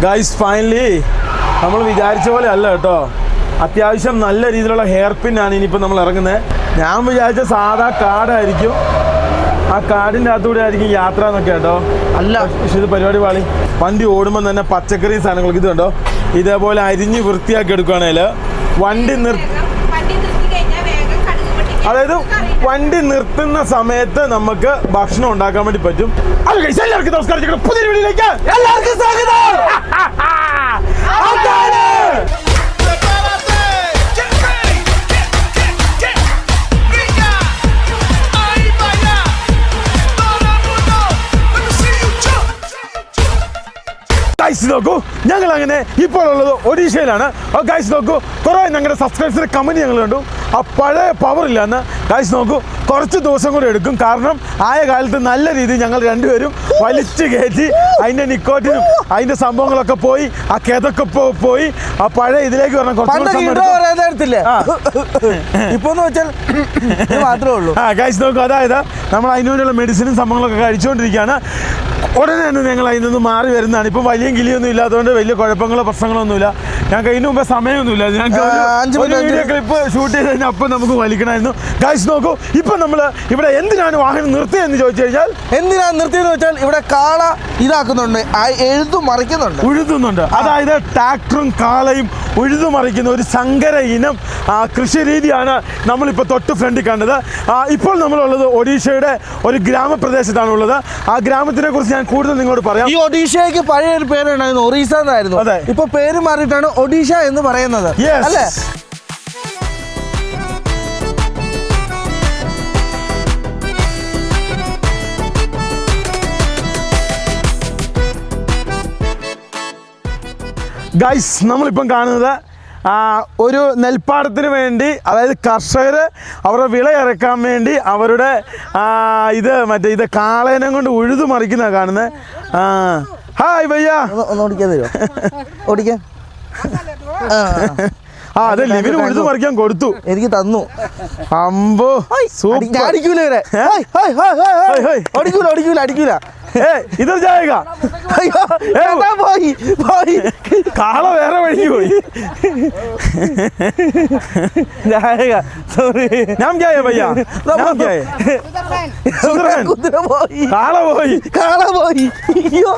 Guys finally നമ്മൾ വിചാരിച്ച പോലെ അല്ല കേട്ടോ. അത്യാവശ്യം നല്ല രീതിയിലുള്ള ഹെയർ പിന്നാണ് ഇനിയിപ്പോൾ നമ്മൾ ഇറങ്ങുന്നത്. ഞാൻ വിചാരിച്ച സാധാ കാർഡായിരിക്കും, ആ കാർഡിൻ്റെ അകത്തൂടെ ആയിരിക്കും യാത്ര എന്നൊക്കെ കേട്ടോ. അല്ല, പക്ഷെ ഇത് പരിപാടി പാളി. വണ്ടി ഓടുമ്പോൾ തന്നെ പച്ചക്കറി സാധനങ്ങൾക്ക് ഇത് കണ്ടോ, ഇതേപോലെ അരിഞ്ഞ് വൃത്തിയാക്കി എടുക്കുകയാണെങ്കിൽ അതായത് വണ്ടി നിർത്തുന്ന സമയത്ത് നമുക്ക് ഭക്ഷണം ഉണ്ടാക്കാൻ വേണ്ടി പറ്റും. എല്ലാവർക്കും നമസ്കാരം, പുതിയ വീഡിയോയിലേക്ക് എല്ലാവർക്കും സ്വാഗതം. ഗൈസ് നോക്കൂ, ഞങ്ങൾ അങ്ങനെ ഇപ്പോൾ ഉള്ളത് ഒഡീഷയിലാണ്. ഗൈസ് നോക്കൂ, കുറേ ഞങ്ങളുടെ സബ്സ്ക്രൈബേഴ്സിന്റെ കമന്റ് ഞങ്ങൾ കണ്ടു, ആ പഴയ പവർ ഇല്ലാന്ന്. ഗൈസ് നോക്കൂ, കുറച്ച് ദിവസം കൂടെ എടുക്കും. കാരണം ആയ കാലത്ത് നല്ല രീതിയിൽ ഞങ്ങൾ രണ്ടുപേരും വലിച്ചു കയറ്റി അതിന്റെ നിക്കോട്ടിനും അതിന്റെ സംഭവങ്ങളൊക്കെ പോയി, ആ കിതക്കെ പോയി ആ പഴയ ഇതിലേക്ക് പറഞ്ഞാൽ ഗൈസ് നോക്കൂ, അതായത് നമ്മൾ അതിന് വേണ്ടിയുള്ള മെഡിസിനും സംഭവങ്ങളൊക്കെ കഴിച്ചുകൊണ്ടിരിക്കുകയാണ്. ഉടനെ തന്നെ ഞങ്ങൾ അതിൽ നിന്ന് മാറി വരുന്നതാണ്. ഇപ്പം വലിയ കിളിയൊന്നും ഇല്ലാത്തതുകൊണ്ട് വലിയ കുഴപ്പങ്ങളോ പ്രശ്നങ്ങളൊന്നുമില്ല. ഞങ്ങൾക്ക് ഇതിന് മുമ്പേ സമയമൊന്നുമില്ല. ഞങ്ങൾക്ക് വീഡിയോ ക്ലിപ്പ് ഷൂട്ട് ചെയ്ത് കഴിഞ്ഞാൽ അപ്പം നമുക്ക് വലിക്കണമായിരുന്നു. ഗൈസ് നോക്കൂ, ഇപ്പം നമ്മൾ ഇവിടെ എന്തിനാണ് വാഹനം നിർത്തിയതെന്ന് ചോദിച്ചു കഴിഞ്ഞാൽ, എന്തിനാണ് നിർത്തിയെന്ന് വെച്ചാൽ ഇവിടെ കാള ഇതാക്കുന്നുണ്ട്, ഉഴുതുന്നുണ്ട്. അതായത് ട്രാക്ടറും കാളയും ഉഴുതുമറിക്കുന്ന ഒരു സങ്കര ഇനം കൃഷി രീതിയാണ് നമ്മളിപ്പോൾ തൊട്ട് ഫ്രണ്ടിൽ കണ്ടത്. ഇപ്പോൾ നമ്മളുള്ളത് ഒഡീഷയുടെ ഒരു ഗ്രാമപ്രദേശത്താണുള്ളത്. ആ ഗ്രാമത്തിനെ കുറിച്ച് ഞാൻ കൂടുതൽ നിങ്ങളോട് പറയാം. ഈ ഒഡീഷയ്ക്ക് പഴയ ഒരു പേരുണ്ടായിരുന്നു, ഒറീസ എന്നായിരുന്നു. അതെ, ഇപ്പൊ പേര് മാറിയിട്ടാണ് ഒഡീഷ എന്ന് പറയുന്നത്, അല്ലേ? ഗൈസ്, നമ്മളിപ്പം കാണുന്നത് ഒരു നെൽപ്പാടത്തിന് വേണ്ടി, അതായത് കർഷകർ അവരുടെ വിള ഇറക്കാൻ വേണ്ടി അവരുടെ ഇത് കാളേനെ കൊണ്ട് ഉഴുതു മറിക്കുന്ന കാണുന്നത്. ഹായ് ഭയ്യ, ഒന്ന് ഓടിക്കാൻ തരുമോ? ഓടിക്കാൻ അതെ, ലിവിന് ഉഴുതു മറിക്കാൻ കൊടുത്തു, എനിക്ക് തന്നു. അമ്പോ സൂപ്പർ. അടിക്കൂല ഇതർ ജായക. കാള വേറെ വഴിക്ക് പോയി. നാം ക്യാ ഹൈ ഭയ്യ? നാം ക്യാ ഹൈ? സുദർശൻ. കാള പോയി. അയ്യോ,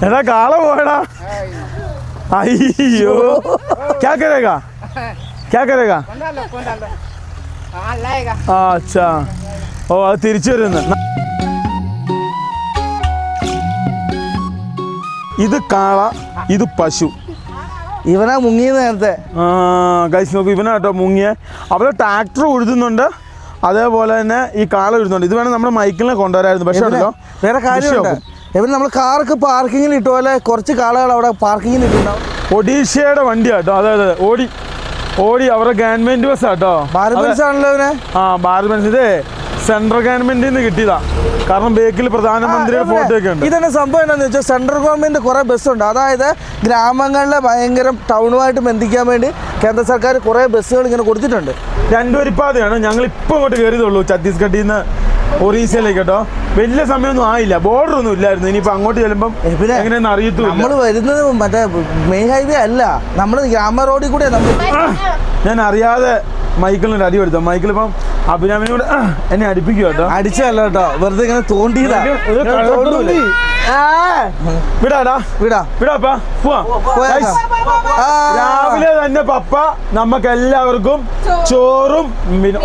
എടാ കാള പോയടാ. അയ്യോ, ക്യാ കരേഗാ? क्या करेगा? अच्छा, ഓ അത് തിരിച്ചു വരുന്നു. ഇത് കാള, ഇത് പശു. ഇവനാ മുങ്ങിയ നേരത്തെ. ഗൈസ് നോക്കൂ, ഇവനാ കേട്ടോ മുങ്ങിയ. അവിടെ ട്രാക്ടർ ഉഴുതുന്നുണ്ട്, അതേപോലെ തന്നെ ഈ കാള ഉഴുതുന്നുണ്ട്. ഇത് വേണം നമ്മുടെ മൈക്കിളിനെ കൊണ്ടുവരായിരുന്നു. പക്ഷേ ഉണ്ടല്ലോ വേറെ കാര്യമുണ്ട്, ഇവൻ നമ്മൾ കാർക്ക് പാർക്കിങ്ങിൽ ഇട്ട പോലെ കുറച്ച് കാളകൾ അവിടെ പാർക്കിങ്ങിൽ ഇട്ടുണ്ടാവും. ഒഡീഷയുടെ വണ്ടിയാട്ടോ, അതായത് ഓടി അവരുടെ ഗവൺമെന്റ് ബസ് ആട്ടോ. ഭാരത് ബസ് ആണല്ലോ ഇവനെ. ഭാരത് ബസ്. ഇത് സെൻട്രൽ ഗവൺമെന്റിൽ നിന്ന് കിട്ടിയതാ. കാരണം ബേക്കിൽ പ്രധാനമന്ത്രിയുടെ ഫോട്ടോ ഒക്കെ ഉണ്ട്. ഇതന്നെ സംഭവം എന്താണെന്ന് വെച്ചാൽ, സെൻട്രൽ ഗവൺമെന്റ് കുറെ ബസ്സുണ്ട്. അതായത് ഗ്രാമങ്ങളിലെ ഭയങ്കര ടൗണുമായിട്ട് ബന്ധിക്കാൻ വേണ്ടി കേന്ദ്ര സർക്കാർ കുറെ ബസ്സുകൾ ഇങ്ങനെ കൊടുത്തിട്ടുണ്ട്. രണ്ടുവരിപ്പാതയാണ്. ഞങ്ങൾ ഇപ്പോൾ ഇങ്ങോട്ട് കയറിയതുള്ളൂ ഛത്തീസ്ഗഡിൽ നിന്ന് ഒറീസയിലേക്ക് കേട്ടോ. വലിയ സമയമൊന്നും ആയില്ല, ബോർഡർ ഒന്നും ഇല്ലായിരുന്നു. ഇനിയിപ്പോൾ അങ്ങോട്ട് ചെല്ലുമ്പോൾ എങ്ങനെയാണെന്ന് അറിയത്തില്ല. നമ്മൾ വരുന്നത് മറ്റേ മെയിൻ ഹൈവേ അല്ല, നമ്മൾ ഗ്രാമ റോഡിൽ കൂടെ. ഞാൻ അറിയാതെ മൈക്കിളിന് അടി കൊടുത്തോ. മൈക്കിളിപ്പം അഭിരാമിനോട് എന്നെ അടിപ്പിക്കുക കേട്ടോ. അടിച്ചല്ല കേട്ടോ, വെറുതെ ഇങ്ങനെ തോണ്ടിയതാ. വിടാപ്പാ, രാവിലെ തന്നെ പപ്പ നമുക്ക് എല്ലാവർക്കും ചോറും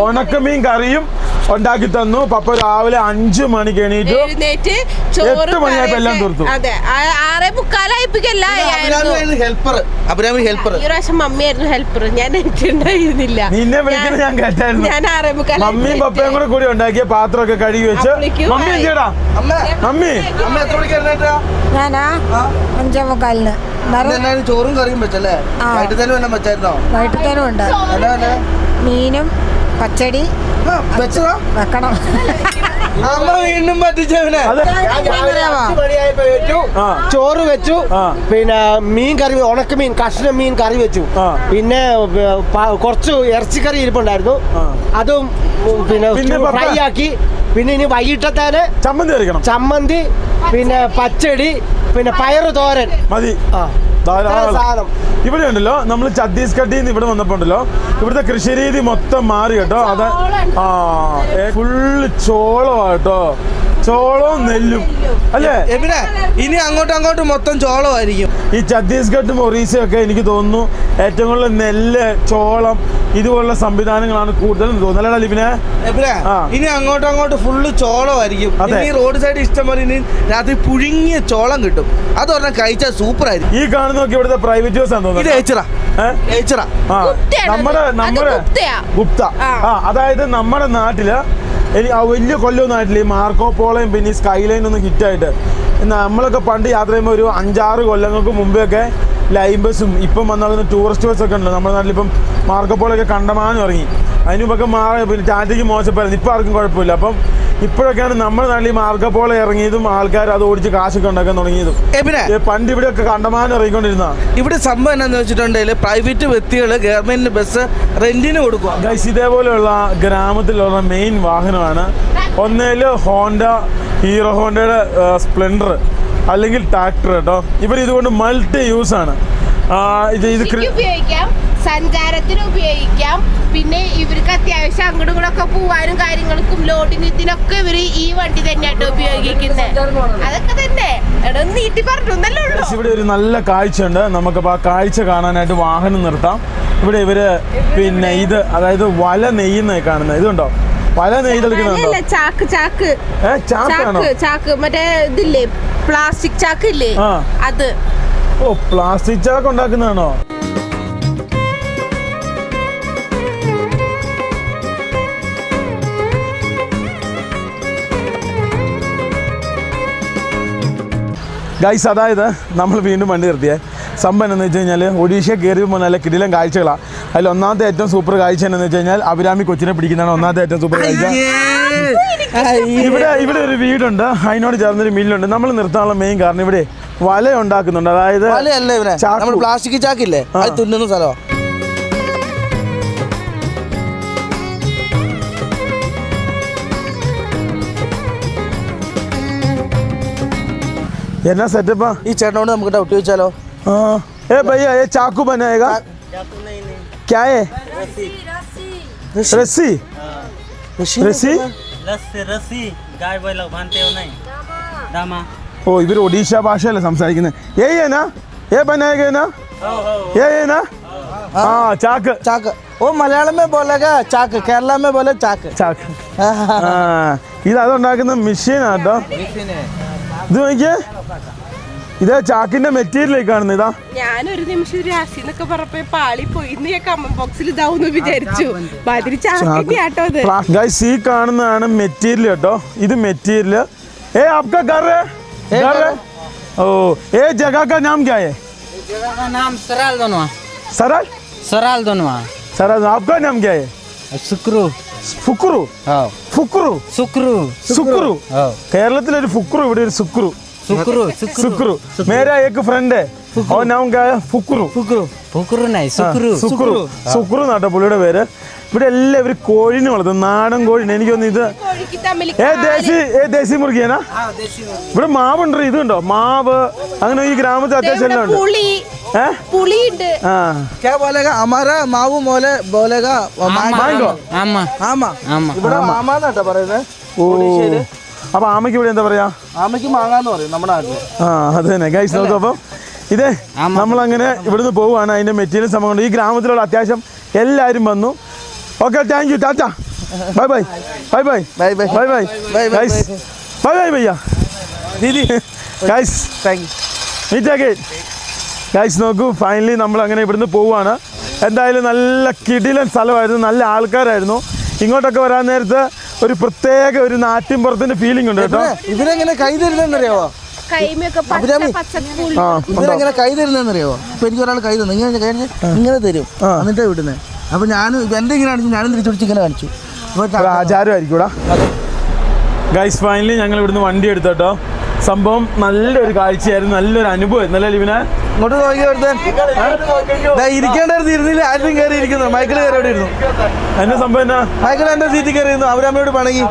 ഉണക്കമീൻ കറിയും ഉണ്ടാക്കി തന്നു. പപ്പ രാവിലെ 5 മണിക്ക് എണീറ്റു, 8 മണിയായപ്പോ എല്ലാം തീർത്തു. മമ്മിയായിരുന്നു ഹെൽപ്പർ, ഞാൻ എനിക്കുണ്ടായിരുന്നില്ല. നിന്നെ വിളിക്കുന്നത് ഞാൻ കേട്ടായിരുന്നു. മമ്മിയും പപ്പയും കൂടെ കൂടി ഉണ്ടാക്കിയ പാത്രമൊക്കെ കഴുകി വെച്ച്. മമ്മി എന്തിടാ? മമ്മി ഞാനാ 5:45 ചോറും കറിയും വെച്ചല്ലേ? വൈകിട്ടത്തേനും എല്ലാം വെച്ചായിരുന്നോ? വൈകിട്ടത്തേനും ഉണ്ട്. മീനും പച്ചടി വെച്ചതാ വെക്കണം. അമ്മ വീണ്ടും പറ്റിച്ചവനെ. അതെ. ചോറ് വെച്ചു, ആ. പിന്നെ മീൻ കറി, ഉണക്കമീൻ, കഷ്ണമീൻ കറി വെച്ചു. ആ. പിന്നെ കുറച്ച് ഇറച്ചിക്കറി ഇരിപ്പുണ്ടായിരുന്നു, അതും പിന്നെ പിന്നെ ഫ്രൈ ആക്കി. പിന്നെ ഇനി വൈകിട്ടത്തേന് ചമ്മന്തി കഴിക്കണം. ചമ്മന്തി, പിന്നെ പച്ചടി, പിന്നെ പയറ് തോരൻ മതി. ആ. ധാരാളം. സാധനം ഇവിടെ ഉണ്ടല്ലോ, നമ്മൾ ഛത്തീസ്ഗഡിൽ നിന്ന് ഇവിടെ വന്നപ്പോ ഉണ്ടല്ലോ, ഇവിടുത്തെ കൃഷി രീതി മൊത്തം മാറി കേട്ടോ. അത് ഫുള്ള് ചോളമാട്ടോ, ചോളവും നെല്ലും അല്ലേ? എവിടെ ഇനി അങ്ങോട്ടും മൊത്തം ചോളമായിരിക്കും. ഈ ഛത്തീസ്ഗഡും ഒറീസയൊക്കെ എനിക്ക് തോന്നുന്നു ഏറ്റവും കൂടുതൽ നെല്ല്, ചോളം ഇതുപോലുള്ള സംവിധാനങ്ങളാണ് കൂടുതലും തോന്നുന്നത് അല്ലേ ലിബിനെ? എവിടെ ഇനി അങ്ങോട്ടും ഫുള്ള് ചോളമായിരിക്കും. അതെ. ഈ റോഡ് സൈഡ് ഇഷ്ടം പോലെ ഇനി രാത്രി പുഴുങ്ങിയ ചോളം കിട്ടും. അത് പറഞ്ഞാൽ കഴിച്ചാൽ സൂപ്പർ ആയിരിക്കും. ഈ കാണുന്നൊക്കെ ഇവിടുത്തെ പ്രൈവറ്റ് ബസ് ആണെന്ന് ഇത് തോന്നുന്നു. ഏച്ചറ നമ്മുടെ ഗുപ്ത. അതായത് നമ്മുടെ നാട്ടില് വലിയ കൊല്ലമൊന്നും ആയിട്ടില്ല ഈ മാർക്കോ പോളയും പിന്നെ ഈ സ്കൈ ലൈൻ ഒന്നും ഹിറ്റായിട്ട്. നമ്മളൊക്കെ പണ്ട് യാത്ര ചെയ്യുമ്പോൾ ഒരു 5-6 കൊല്ലങ്ങൾക്ക് മുമ്പെയൊക്കെ ലൈൻ ബസ്സും ഇപ്പം വന്ന ടൂറിസ്റ്റ് ബസ്സൊക്കെ ഉണ്ടല്ലോ നമ്മുടെ നാട്ടിലിപ്പം. മാർക്കോ പോളൊക്കെ കണ്ടമാനം ഇറങ്ങി. അതിന് മുമ്പൊക്കെ പിന്നെ ടാറ്റയ്ക്ക് മോശമായിരുന്നു. ഇപ്പം ആർക്കും കുഴപ്പമില്ല. അപ്പം ഇപ്പോഴൊക്കെയാണ് നമ്മുടെ നാട്ടിൽ ഈ മാർക്കോ പോള ഇറങ്ങിയതും ആൾക്കാർ അത് ഓടിച്ച് കാശൊക്കെ ഉണ്ടാക്കാൻ തുടങ്ങിയതും. പണ്ട് ഇവിടെയൊക്കെ കണ്ടമാനം ഇറങ്ങിക്കൊണ്ടിരുന്ന. ഇവിടെ സംഭവം എന്താണെന്ന് വെച്ചിട്ടുണ്ടെങ്കിൽ പ്രൈവറ്റ് വ്യക്തികൾ ഗവൺമെന്റ് ബസ് റെന്റിന് കൊടുക്കുക. ഗൈസ്, ഇതേപോലെയുള്ള ഗ്രാമത്തിലുള്ള മെയിൻ വാഹനമാണ് ഒന്നേൽ ഹോണ്ട, ഹീറോ ഹോണ്ടയുടെ സ്പ്ലെൻഡർ അല്ലെങ്കിൽ ട്രാക്ടർ കേട്ടോ. ഇവർ ഇതുകൊണ്ട് മൾട്ടി യൂസ് ആണ്. ഇത് ഉപയോഗിക്കാം, സഞ്ചാരത്തിന് ഉപയോഗിക്കാം. പിന്നെ ഇവർക്ക് അത്യാവശ്യം അങ്ങോട്ടും ഇങ്ങോട്ടൊക്കെ പോവാനും കാര്യങ്ങൾക്കും ലോഡിന് ഇതിനൊക്കെ ഇവര് ഈ വണ്ടി തന്നെയായിട്ട് ഉപയോഗിക്കുന്നത്. അതൊക്കെ തന്നെ നീട്ടി പറഞ്ഞല്ലേ ഉള്ളൂ. ഇവിടെ ഒരു നല്ല കാഴ്ചയുണ്ട്. നമുക്കപ്പോൾ ആ കാഴ്ച കാണാനായിട്ട് വാഹനം നിർത്താം. ഇവിടെ ഇവര് പിന്നെ ഇത് അതായത് വല നെയ്യുന്ന കാണുന്നത് ഇതുണ്ടോ? വല നെയ്തെടുക്കുന്നുണ്ടോ? ചാക്ക് മറ്റേ ഇതില്ലേ, പ്ലാസ്റ്റിക് ചാക്ക് ഇല്ലേ, അത്. ഓ, പ്ലാസ്റ്റിക് ചാക്ക് ഉണ്ടാക്കുന്നതാണോ? ഗൈസ്, അതായത് നമ്മൾ വീണ്ടും വണ്ടി നിർത്തിയേ. സംഭവം എന്ന് വെച്ച് കഴിഞ്ഞാൽ ഒഡീഷ കയറിയപ്പോൾ നല്ല കിടിലൻ കാഴ്ചകളാണ്. അതിൽ ഒന്നാമത്തെ ഏറ്റവും സൂപ്പർ കാഴ്ച എന്ന് വെച്ച് കഴിഞ്ഞാൽ അഭിരാമി കൊച്ചിനെ പിടിക്കുന്നതാണ് ഒന്നാമത്തെ ഏറ്റവും സൂപ്പർ കാഴ്ച. ഇവിടെ ഒരു വീടുണ്ട്, അതിനോട് ചേർന്നൊരു മില്ലുണ്ട്. നമ്മൾ നിർത്താനുള്ള മെയിൻ കാരണം ഇവിടെ വല ഉണ്ടാക്കുന്നുണ്ട്. അതായത് പ്ലാസ്റ്റിക് ചാക്കില്ലേ, അത് തുന്നുന്ന സ്ഥലമാണ്. എന്നാ സെറ്റപ്പാ. ഈ ചേട്ടനോട് നമുക്ക് ഡൗട്ട് ചോദിച്ചാലോ? ए भैया ये चाकू बनाएगा? क्या है? रस्सी. रस्सी रस्सी गाय बैल बांधते हो नहीं दामा. ഓ, ഇവർ ഒഡീഷ ഭാഷയല്ലേ സംസാരിക്കുന്നത്. ഏ ना ये बनाएगा ना? ये ना? हाँ, चाक. चाक वो मलयालम में बोलेगा चाक, केरला में बोले चाक. ചാക്ക്. ഇത് അതുണ്ടാക്കുന്ന മെഷീനാട്ടോ. ഇത് നോക്കിയേ, ഇതാ ചാക്കിന്റെ മെറ്റീരിയൽ കാണുന്നത്. ഇതാ ഞാനൊരു നിമിഷം രാശി എന്നൊക്കെ പറഞ്ഞപ്പോ പാളി പോയി. ഞാൻ കമന്റ് ബോക്സിൽ ഇതാവുന്നു വിചാരിച്ചു. മാതിരി ചാക്കിന്റെ. ഗൈസ്, ഈ കാണുന്നതാണ് മെറ്റീരിയൽ കേട്ടോ. ഇത് മെറ്റീരിയൽ. आपका घर है? ओ, ये जगह का नाम क्या है? जगह का नाम सराल दोनवा. सरल? सराल दोनवा. सरल. आपका नाम क्या है? सुक्रू. ഫുക്രു. ഫുക്രു. सुक्रू. സുക്രു. കേരളത്തിലൊരു ഫുക്രു, ഇവിടെ ഒരു സുക്രു. सुक्रू. सुक्रू. मेरा एक फ्रेंड है और नाम क्या है? फुक्रू. फुक्रू. फुक्रू नहीं, सुक्रू. സുക്രു. സുക്രു എന്നാട്ടോ പുള്ളിയുടെ പേര്. ഇവിടെ എല്ലാവരും കോഴിനെ വളർത്തും, നാടൻ കോഴിനെ. എനിക്കൊന്ന് ഇത് ദേശി മുറുകിയാനാ. ഇവിടെ മാവുണ്ട്, ഇതുണ്ടോ മാവ്? അങ്ങനെ ഈ ഗ്രാമത്തിൽ അത്യാവശ്യം എല്ലാം ഉണ്ട്. क्या बोलेगा? हमारा मावू मोले बोलेगा മാങ്കോ. आमा. ആമ. ഇവിടെ ആമാന്നാട്ടോ പറയുന്നത്. ഓ, അപ്പൊ ആമയ്ക്ക് ഇവിടെ എന്താ പറയാ? ആമയ്ക്ക് മാങ്ങാന്ന് പറയും നമ്മുടെ നാട്ടില്. അത് തന്നെ ഗൈസ്. നോക്കും. അപ്പം ഇതേ നമ്മളങ്ങനെ ഇവിടുന്ന് പോവുകയാണ്. അതിന്റെ മെറ്റീരിയൽ സംഭവം കൊണ്ട് ഈ ഗ്രാമത്തിലുള്ള അത്യാവശ്യം എല്ലാവരും വന്നു. Okay, thank you, tata, bye bye bye bye bye bye bye bye guys, bye bye ഭയ്യ ദീദി. Guys, thank you. Meet again. Guys, നോക്കൂ, ഫൈനലി നമ്മൾ അങ്ങനെ ഇവിടുന്ന് പോവുകയാണ്. എന്തായാലും നല്ല കിടിലൻ സ്ഥലമായിരുന്നു, നല്ല ആൾക്കാരായിരുന്നു. ഇങ്ങോട്ടൊക്കെ വരാൻ നേരത്ത് ഒരു പ്രത്യേക ഒരു നാട്ടിൻപുറത്തിന്റെ ഫീലിംഗ് ഉണ്ട് കേട്ടോ. ഇവരെങ്ങനെ കൈ തരുന്നറിയാവോ? ഇവരെങ്ങനെ കൈ തരുന്നറിയാവോ? ഇപ്പൊ എനിക്ക് ഒരാൾ കൈ തന്നു, ഇങ്ങനെ തരും, എന്നിട്ടാ വിടുന്നത്. അപ്പൊ ഞാൻ എന്റെ ഇങ്ങനെ കാണിച്ചു, ഞാനും തിരിച്ചു പിടിച്ച് ഇങ്ങനെ കാണിച്ചു. ഒരു ആചാരമായിരിക്കും. ഗൈസ് ഫൈനലി ഞങ്ങൾ ഇവിടുന്ന് വണ്ടി എടുത്തോട്ടോ. സംഭവം നല്ലൊരു കാഴ്ചയായിരുന്നു, നല്ലൊരു അനുഭവം. നല്ല ലിവിനെ ഇങ്ങോട്ട് നോക്കി ഇരിക്കേണ്ടത് ഇരുന്നില്ല, ആരും കയറി ഇരിക്കുന്നു. മൈക്കിൾ കയറി അവിടെ ഇരുന്നു. എന്നെ സംഭവം എന്നാ, മൈക്കിൾ എന്റെ സീറ്റിൽ കയറി ഇരുന്നു. അവരമ്മയോട് പണങ്ങി.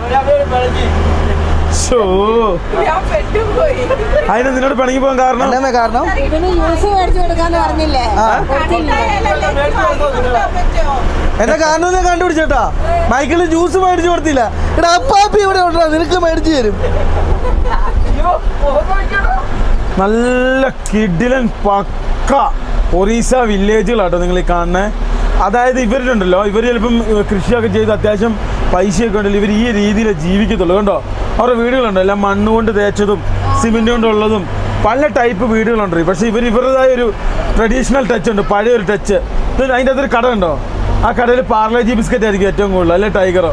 അതിന് നിന്നോട് പിണങ്ങി പോകാൻ കാരണം കാരണം എന്നെ കാരണം ഞാൻ കണ്ടുപിടിച്ചേട്ടാ. മൈക്കിള് ജ്യൂസ് മേടിച്ചു കൊടുത്തില്ല. ഇവിടെ അപ്പാപ്പി ഇവിടെ ഉണ്ടോ, നിനക്ക് മേടിച്ചു തരും. നല്ല കിടിലൻ പക്ക ഒറീസ വില്ലേജുകളാട്ടോ നിങ്ങൾ ഈ കാണുന്നത്. അതായത് ഇവരുണ്ടല്ലോ, ഇവർ ചിലപ്പം കൃഷിയൊക്കെ ചെയ്ത് അത്യാവശ്യം പൈസയൊക്കെ ഉണ്ടല്ലോ, ഇവർ ഈ രീതിയിൽ ജീവിക്കത്തുള്ളൂ. കണ്ടോ അവരുടെ വീടുകളുണ്ടോ, എല്ലാം മണ്ണ് കൊണ്ട് തേച്ചതും സിമെൻറ്റ് കൊണ്ടുള്ളതും പല ടൈപ്പ് വീടുകളുണ്ട്. പക്ഷേ ഇവരുടേതായ ഒരു ട്രഡീഷണൽ ടച്ച് ഉണ്ട്, പഴയൊരു ടച്ച്. അതിൻ്റെ അകത്തൊരു കട ഉണ്ടോ, ആ കടയിൽ പാർലേജി ബിസ്ക്കറ്റ് ആയിരിക്കും ഏറ്റവും കൂടുതൽ, അല്ലെ ടൈഗറോ.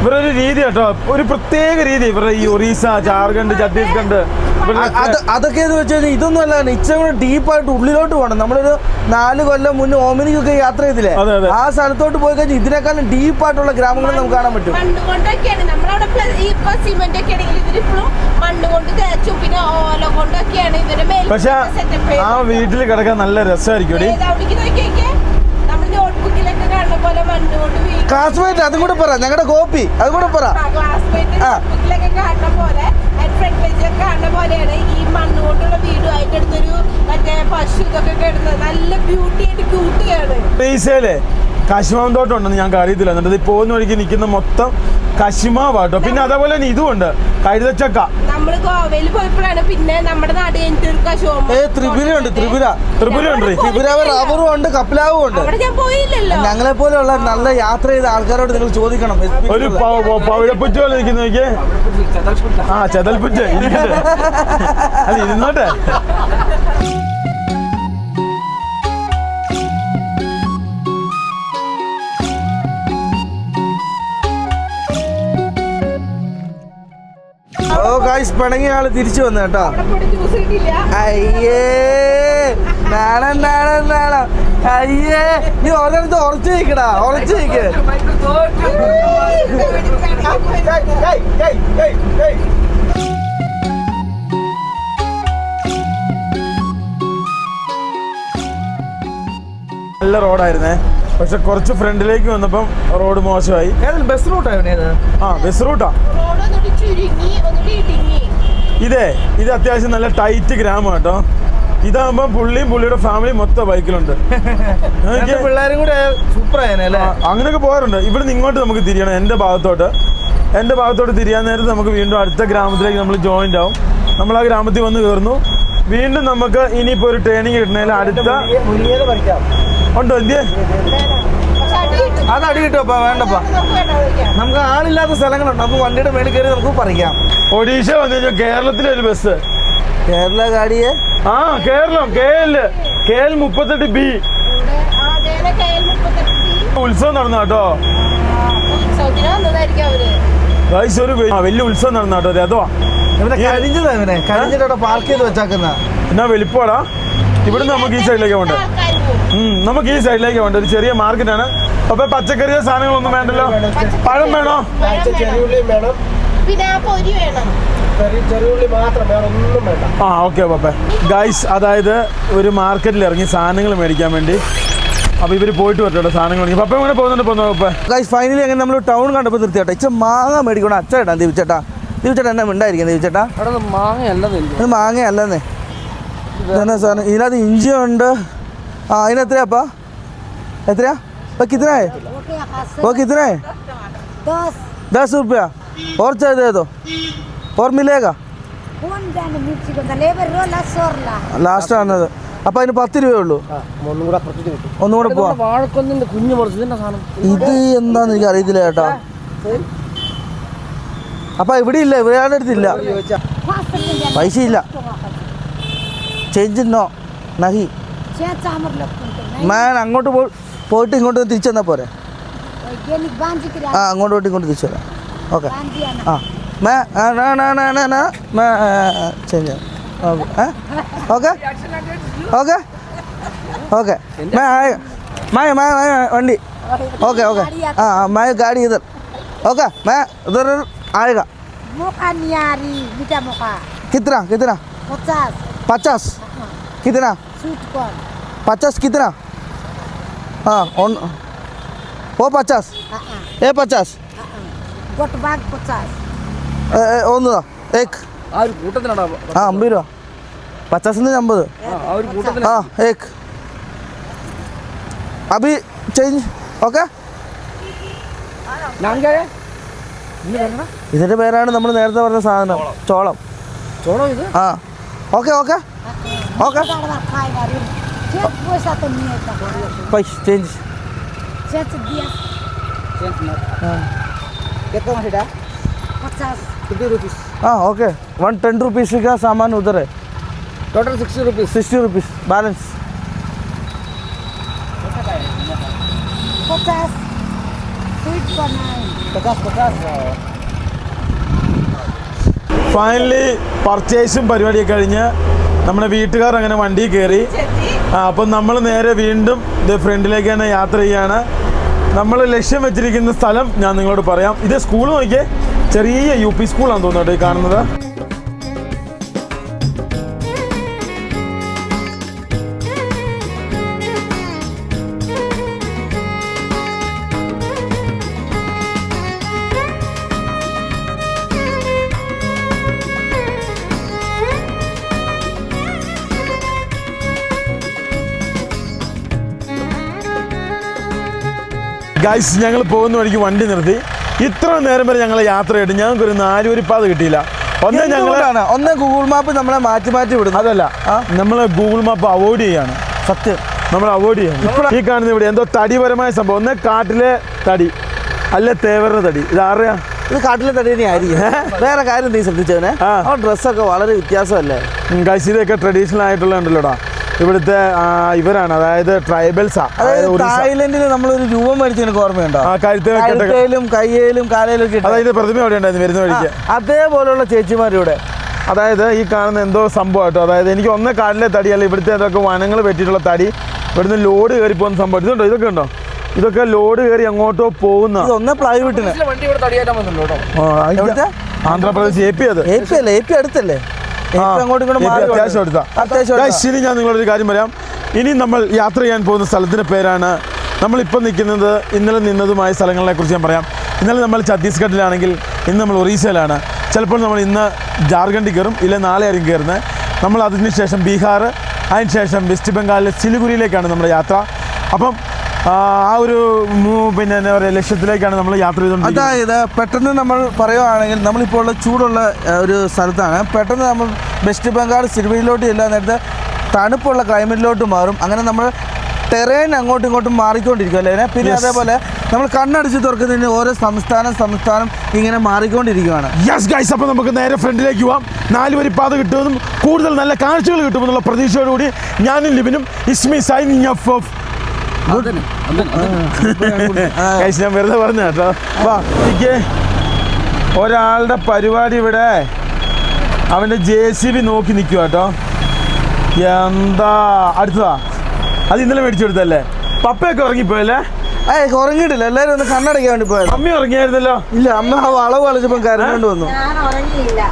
ഇവരൊരു രീതി കേട്ടോ, ഒരു പ്രത്യേക രീതി ഇവരുടെ ഈ ഒറീസ, ജാർഖണ്ഡ്, ഛത്തീസ്ഗഡ്. അതൊക്കെ എന്ന് വെച്ച് കഴിഞ്ഞാൽ ഇതൊന്നും അല്ല, ഇച്ചിരി കൂടെ ഡീപ്പായിട്ട് ഉള്ളിലോട്ട് പോകണം. നമ്മളൊരു 4 കൊല്ലം മുന്നേ ഓമിനിക്കൊക്കെ യാത്ര ചെയ്തില്ലേ, ആ സ്ഥലത്തോട്ട് പോയി കഴിഞ്ഞാൽ ഇതിനേക്കാളും ഡീപ്പായിട്ടുള്ള ഗ്രാമങ്ങൾ നമുക്ക് കാണാൻ പറ്റും. മണ്ണുകൊണ്ടൊക്കെയാണ് നമ്മളവിടെ ഇപ്പൊ സിമെന്റ് ഒക്കെ ആണെങ്കിൽ ഇവരിപ്പോഴും മണ്ണുകൊണ്ട് തേച്ചും പിന്നെ ഓല കൊണ്ടൊക്കെയാണ് ഇവര്. പക്ഷെ ആ വീട്ടിൽ കിടക്കാൻ നല്ല രസമായിരിക്കും. നമ്മൾ നോട്ട്ബുക്കിലൊക്കെ കാണുന്ന പോലെ മണ്ണുകൊണ്ട് ക്ലാസ്മേറ്റ് അതും കൂടെ പറ, ഞങ്ങളുടെ കോപ്പി അതും കൂടെ പറ. നോട്ട്ബുക്കിലൊക്കെ കാണുന്ന പോലെ ഫ്രണ്ട് പേജിലൊക്കെ കാണുന്ന പോലെയാണ് ഈ മണ്ണുകൊണ്ടുള്ള വീടും. അതിന്റെ അടുത്തൊരു മറ്റേ പശു ഇതൊക്കെ കിടന്നത് നല്ല ബ്യൂട്ടി ആയിട്ട് ക്യൂട്ടിയാണ്. ഒറീസയിലെ കശുമാവ് തോട്ടം ഉണ്ടെന്ന് ഞങ്ങൾക്ക് അറിയത്തില്ല. എന്നിട്ട് ഈ പോകുന്ന വഴിക്ക് നിൽക്കുന്ന മൊത്തം കശുമാവാട്ടോ. പിന്നെ അതേപോലെ തന്നെ ഇതുമുണ്ട്, കഴുതച്ചക്ക. നമ്മള് ഗോവയിൽ പോയപ്പോഴാണ് പിന്നെ നമ്മുടെ നാട് കഴിഞ്ഞിട്ട് ഒരു കശുമാവ്. ത്രിപുരയുണ്ട്, ത്രിപുര റബ്ബറും ഉണ്ട്, കപ്പിലാവും ഉണ്ട്. അവിടെ ഞാൻ പോയില്ലല്ലോ. ഞങ്ങളെ പോലെയുള്ള നല്ല യാത്ര ചെയ്ത ആൾക്കാരോട് നിങ്ങൾ ചോദിക്കണം. ഒരു പവിഴപ്പുറ്റ പോലെ നിൽക്കുന്ന നോക്കിയേ. ആ ചെതൽപ്പുറ്റ അത് ഇരുന്നോട്ടെ. പിണങ്ങിയ ആള് തിരിച്ചു വന്നു കേട്ടോ. അയ്യേ നാണം നാണം നാണം. അയ്യേ നീ ഓരോരുത്തർ ഉറച്ചു നിൽക്കടാ, ഉറച്ചു നിൽക്ക്. നല്ല റോഡായിരുന്നേ, പക്ഷെ കുറച്ച് ഫ്രണ്ടിലേക്ക് വന്നപ്പം റോഡ് മോശമായി. ബസ് റൂട്ടാണ്. ആ ബസ് റൂട്ടാ ഇത് അത്യാവശ്യം നല്ല ടൈറ്റ് ഗ്രാമം കേട്ടോ. ഇതാകുമ്പോ പുള്ളിയും പുള്ളിയുടെ ഫാമിലി മൊത്തം ബൈക്കിലുണ്ട്. പിള്ളേരും കൂടെ സൂപ്പറായല്ലേ. അങ്ങനെയൊക്കെ പോകാറുണ്ട്. ഇവിടുന്ന് ഇങ്ങോട്ട് നമുക്ക് തിരിയണം, എൻ്റെ ഭാഗത്തോട്ട് തിരിയാൻ നേരത്ത് നമുക്ക് വീണ്ടും അടുത്ത ഗ്രാമത്തിലേക്ക് നമ്മൾ ജോയിന്റ് ആവും. നമ്മൾ ആ ഗ്രാമത്തിൽ വന്ന് കയറുന്നു. വീണ്ടും നമുക്ക് ഇനിയിപ്പോ ഒരു ട്രെയിനിങ് കിട്ടണേൽ അടുത്ത ഉണ്ടോ എന്തിയെ അത് അടി കിട്ടുമപ്പാ, വേണ്ടപ്പാ. നമുക്ക് ആളില്ലാത്ത സ്ഥലങ്ങളുണ്ട്, നമുക്ക് വണ്ടിയുടെ മേളിൽ കയറി നമുക്ക് പറിക്കാം. ഒഡീഷ വന്നു കഴിഞ്ഞാൽ കേരളത്തിലെ ഒരു ബസ്, കേരള ഗാഡിയെ. ആ കേരളം KL 38B ഉത്സവം നടന്ന കേട്ടോ. ഒരു വലിയ ഉത്സവം നടന്ന കേട്ടോ. രഥവാ കഴിഞ്ഞിട്ട് പാർക്ക് ചെയ്ത് വെച്ചാക്കുന്ന എന്നാ വലിപ്പോടാ. ഇവിടുന്ന് നമുക്ക് ഈ സൈഡിലേക്ക് പോകണ്ടേ, നമുക്ക് ഈ സൈഡിലേക്ക് പോകണ്ട. ഒരു ചെറിയ മാർക്കറ്റാണ്. അപ്പൊ പച്ചക്കറിയോ സാധനങ്ങളൊന്നും വേണ്ടല്ലോ. പഴം വേണോ? ആ ഓക്കെ പപ്പ. ഗൈസ് അതായത് ഒരു മാർക്കറ്റിൽ ഇറങ്ങി സാധനങ്ങൾ മേടിക്കാൻ വേണ്ടി. അപ്പോൾ ഇവർ പോയിട്ട് വരട്ടോ സാധനങ്ങൾ. പപ്പ ഇങ്ങനെ പോകുന്നുണ്ട് പപ്പ. ഗൈസ് ഫൈനലി അങ്ങനെ നമ്മൾ ടൗൺ കണ്ടപ്പോൾ നിർത്തിയാട്ടോ. ഇച്ച മാങ്ങ മേടിക്കണം. അച്ഛേട്ടാ ദീപിച്ചേട്ടാ എന്നാ ഉണ്ടായിരിക്കും ദീപിച്ചേട്ടാ. ഇത് മാങ്ങയല്ലെന്നേ, ഇതെന്നാ സാധനം. ഇതിനകത്ത് ഇഞ്ചിയുണ്ട്. ആ അതിന് എത്രയാപ്പാ? എത്രയാ? कितना है वो? कितना है? 10 रुपया और चाहिए दे दो और मिलेगा. ലാസ്റ്റ് ആണത്. അപ്പൊ അതിന് 10 രൂപയേ ഉള്ളൂ. ഒന്നും കൂടെ പോവാം. ഇത് എന്താന്ന് എനിക്ക് അറിയത്തില്ല ചേട്ടാ. അപ്പൊ ഇവിടെ ഇല്ല, ഇവിടെ അടുത്തില്ല, പൈസ ഇല്ല. ചേഞ്ച് നോ നഹി. ഞാൻ അങ്ങോട്ട് പോയിട്ട് ഇങ്ങോട്ട് തിരിച്ചു തന്നാൽ പോരെ? ആ അങ്ങോട്ട് പോയിട്ട് ഇങ്ങോട്ട് തിരിച്ചു തരാം. ഓക്കെ. ആ ചേഞ്ച് ഓക്കെ ഓക്കെ ഓക്കെ. मैं वंडी ओके ओके. हाँ मैं गाड़ी इधर ओके मैं उधर आएगा Muka nyari, bisa muka. कितना 50. 50 कितना Sweet corn. 50 कितना हाँ वो 50 ये 50 Got bag 50. ഒന്ന് एक ആ ഒരു കൂട്ടത്തിനാടാ ആ 50 രൂപ 50 50 ആ ഒരു കൂട്ടത്തിൽ हाँ एक अभी चेंज ओके ഇതിന്റെ പേരാണ് നമ്മൾ നേരത്തെ പറഞ്ഞ സാധനം ചോളം ചോളോ ഇത് ആ okay okay okay Ada kai dari. Cek gue satu minit. പൈസ ചേഞ്ച് Cek dia എത്ര മാസിടാ 50. 50 rupees हाँ ओके 110 रुपीस का सामान उधर है total 60 rupees 60 rupees balance 50. Sweet corn. 50 finally പർച്ചേസും പരിപാടിയൊക്കെ കഴിഞ്ഞ് നമ്മുടെ വീട്ടുകാർ അങ്ങനെ വണ്ടി കയറി. അപ്പം നമ്മൾ നേരെ വീണ്ടും ഇത് ഫ്രണ്ടിലേക്ക് തന്നെ യാത്ര ചെയ്യാണ്. നമ്മൾ ലക്ഷ്യം വെച്ചിരിക്കുന്ന സ്ഥലം ഞാൻ നിങ്ങളോട് പറയാം. ഇത് സ്കൂൾ നോക്കിയേ, ചെറിയ UP സ്കൂളാണെന്ന് തോന്നുന്നു കേട്ടോ ഈ കാണുന്നത്. ഗൈസ് ഞങ്ങൾ പോകുന്ന വഴിക്ക് വണ്ടി നിർത്തി. ഇത്ര നേരം വരെ ഞങ്ങൾ യാത്ര ചെയ്തിട്ട് ഞങ്ങൾക്കൊരു 4 വരിപ്പാത കിട്ടിയില്ല. ഒന്ന് ഗൂഗിൾ മാപ്പ് നമ്മളെ മാറ്റി മാറ്റി വിടുന്നു. അതല്ല, നമ്മൾ ഗൂഗിൾ മാപ്പ് അവോയ്ഡ് ചെയ്യാണ്. സത്യം നമ്മൾ അവോയ്ഡ് ചെയ്യണം. ഈ കാണുന്ന ഇവിടെ എന്തോ തടിപരമായ സംഭവം. ഒന്ന് കാട്ടിലെ തടി അല്ല തേവരുടെ തടി. ഇത് ആരെയാ? ഇത് കാട്ടിലെ തടി തന്നെ ആയിരിക്കും. വേറെ കാര്യം നീ ശ്രദ്ധിച്ചവനെ ആ ഡ്രസ്സൊക്കെ വളരെ വ്യത്യാസമല്ലേ. ഗൈസ് ഇതൊക്കെ ട്രഡീഷണൽ ആയിട്ടുള്ള ഉണ്ടല്ലോടാ ഇവിടുത്തെ ഇവരാണ്, അതായത് ട്രൈബൽസാ. തായ്ലൻഡിൽ നമ്മളൊരു രൂപം മേടിച്ച് എനിക്ക് ഓർമ്മയുണ്ടോ? കഴുത്തേലും കയ്യേലും കാലയിലും ഒക്കെ. അതായത് പ്രതിമ അവിടെ ഉണ്ടായിരുന്നു വരുന്ന വഴിക്ക്. അതേപോലെയുള്ള ചേച്ചിമാരിവിടെ. അതായത് ഈ കാണുന്ന എന്തോ സംഭവം കേട്ടോ. അതായത് എനിക്ക് ഒന്ന് കാട്ടിലെ തടിയല്ല, ഇവിടുത്തെ അതൊക്കെ വനങ്ങൾ പറ്റിയിട്ടുള്ള തടി ഇവിടുന്ന് ലോഡ് കയറി പോകുന്ന സംഭവം. ഇതുണ്ടോ, ഇതൊക്കെ ഉണ്ടോ? ഇതൊക്കെ ലോഡ് കയറി അങ്ങോട്ടോ പോകുന്ന ഒന്ന് പ്ലൈവുഡിന് വണ്ടി ഇവിടെ തടിയാറ്റാൻ വന്നല്ലോ കേട്ടോ. ആന്ധ്രാപ്രദേശ് AP അത് AP അല്ലേ? AP അടുത്തല്ലേ? അത്യാവശ്യം എടുത്താ. ഇനി ഞാൻ നിങ്ങളൊരു കാര്യം പറയാം. ഇനി നമ്മൾ യാത്ര ചെയ്യാൻ പോകുന്ന സ്ഥലത്തിൻ്റെ പേരാണ്, നമ്മളിപ്പോൾ നിൽക്കുന്നത് ഇന്നലെ നിന്നതുമായ സ്ഥലങ്ങളെ കുറിച്ച് ഞാൻ പറയാം. ഇന്നലെ നമ്മൾ ഛത്തീസ്ഗഡിലാണെങ്കിൽ ഇന്ന് നമ്മൾ ഒറീസയിലാണ്. ചിലപ്പോൾ നമ്മൾ ഇന്ന് ജാർഖണ്ഡിൽ കയറും, ഇല്ല നാളെ ആയിരിക്കും കയറുന്നത്. നമ്മൾ അതിന് ശേഷം ബീഹാർ, അതിന് ശേഷം വെസ്റ്റ് ബംഗാളിലെ സിലിഗുരിയിലേക്കാണ് നമ്മുടെ യാത്ര. അപ്പം ആ ഒരു പിന്നെ എന്താ പറയുക ലക്ഷ്യത്തിലേക്കാണ് നമ്മൾ യാത്ര ചെയ്തുകൊണ്ടിരിക്കുന്നത്. അതായത് പെട്ടെന്ന് നമ്മൾ പറയുകയാണെങ്കിൽ നമ്മളിപ്പോൾ ഉള്ള ചൂടുള്ള ഒരു സ്ഥലത്താണ്. പെട്ടെന്ന് നമ്മൾ വെസ്റ്റ് ബംഗാൾ സിലിഗുരിയിലോട്ട് ചെല്ലാൻ നേരത്തെ തണുപ്പുള്ള ക്ലൈമറ്റിലോട്ട് മാറും. അങ്ങനെ നമ്മൾ ടെറേൻ അങ്ങോട്ടും ഇങ്ങോട്ടും മാറിക്കൊണ്ടിരിക്കും അല്ലേ. പിന്നെ അതേപോലെ നമ്മൾ കണ്ണടിച്ച് തുറക്കുന്നതിന് ഓരോ സംസ്ഥാനം ഇങ്ങനെ മാറിക്കൊണ്ടിരിക്കുകയാണ്. യെസ് ഗൈസ്, അപ്പോൾ നമുക്ക് നേരെ ഫ്രണ്ടിലേക്ക് പോവാം. 4 വരിപ്പാത കിട്ടുമെന്നും കൂടുതൽ നല്ല കാഴ്ചകൾ കിട്ടുമെന്നുള്ള പ്രതീക്ഷയോടുകൂടി ഞാനും ലിബിനും ഇസ്മി സൈനിങ് ഓഫ്. ഞാൻ വെറുതെ പറഞ്ഞ കേട്ടോ. എനിക്ക് ഒരാളുടെ പരിപാടി ഇവിടെ അവൻ്റെ JCB നോക്കി നിൽക്കുക കേട്ടോ. എന്താ അടുത്തതാ? അത് ഇന്നലെ മേടിച്ചു കൊടുത്തല്ലേ? പപ്പയൊക്കെ ഉറങ്ങിപ്പോയല്ലേ? ഉറങ്ങിയിട്ടില്ല, എല്ലാവരും ഒന്ന് കണ്ണടയ്ക്കാൻ വേണ്ടി പോയത്. അമ്മ ഉറങ്ങിയായിരുന്നല്ലോ? ഇല്ല, അമ്മ ആ വളവ് കളിച്ചപ്പം കരഞ്ഞോണ്ട് വന്നു. ഞാൻ ഉറങ്ങിയില്ല,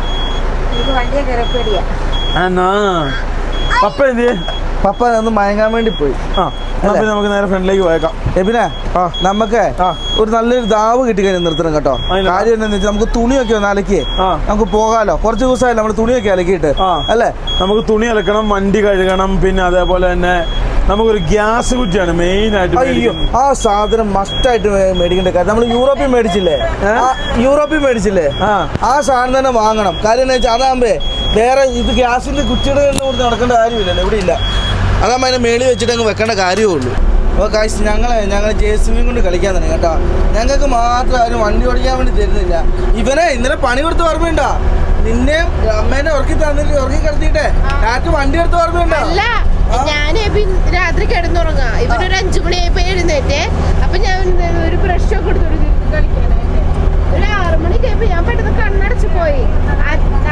എനിക്ക് വണ്ടിയെ കിടപ്പേടിയാ. പപ്പ എന്ത്? പപ്പ ഒന്ന് മയങ്ങാൻ വേണ്ടി പോയി. നമുക്ക് നേരെ ഫ്രണ്ടിലേക്ക് പോയേക്കാം. പിന്നെ നമുക്ക് ഒരു നല്ലൊരു ദാവ് കിട്ടിക്കഴിഞ്ഞാൽ നിർത്തണം കേട്ടോ. കാര്യം എന്താണെന്ന് വെച്ചാൽ നമുക്ക് തുണിയൊക്കെ ഒന്ന് അലക്കി നമുക്ക് പോകാലോ. കുറച്ച് ദിവസമായില്ല നമ്മൾ തുണിയൊക്കെ അലക്കിയിട്ട് അല്ലേ. നമുക്ക് തുണി അലക്കണം, വണ്ടി കഴുകണം, പിന്നെ അതേപോലെ തന്നെ നമുക്കൊരു ഗ്യാസ് കുറ്റിയാണ് മെയിൻ ആയിട്ട്. അയ്യോ, ആ സാധനം മസ്റ്റായിട്ട് മേടിക്കേണ്ട കാര്യം. നമ്മൾ യൂറോപ്പിൽ മേടിച്ചില്ലേ ആ സാധനം തന്നെ വാങ്ങണം. കാര്യം എന്താ വെച്ചാൽ അതാകുമ്പേ വേറെ ഇത് ഗ്യാസിന്റെ കുറ്റിയുടെ കൊടുത്ത് നടക്കേണ്ട കാര്യമില്ലല്ലോ, ഇവിടെ ഇല്ല. അതാകുമ്പോൾ അതിനെ മേളിൽ വെച്ചിട്ട് അങ്ങ് വെക്കേണ്ട കാര്യമേ ഉള്ളൂ. അപ്പോൾ കാശ് ഞങ്ങൾ JCB കൊണ്ട് കളിക്കാൻ തന്നെ കേട്ടോ. ഞങ്ങൾക്ക് മാത്രം ആരും വണ്ടി ഓടിക്കാൻ വേണ്ടി തരുന്നില്ല. ഇവനെ ഇന്നലെ പണി കൊടുത്ത് ഓർമ്മയുണ്ടോ? നിന്നെയും അമ്മേനെ ഉറക്കി കിടത്തിയിട്ടേ രാത്രി വണ്ടി എടുത്ത് ഓർമ്മയുണ്ടോ? ഞാൻ രാത്രി കിടന്നുറങ്ങാ. ഇവനൊരു 5 മണിയായപ്പോ എഴുന്നേറ്റ്. അപ്പൊ ഞാൻ ഒരു ബ്രഷ് ഒക്കെ എടുത്തു കളിക്കാനായിട്ട്. ഒരു 6 മണിക്കായപ്പോ ഞാൻ പെട്ടെന്ന് കണ്ണടച്ചു പോയി.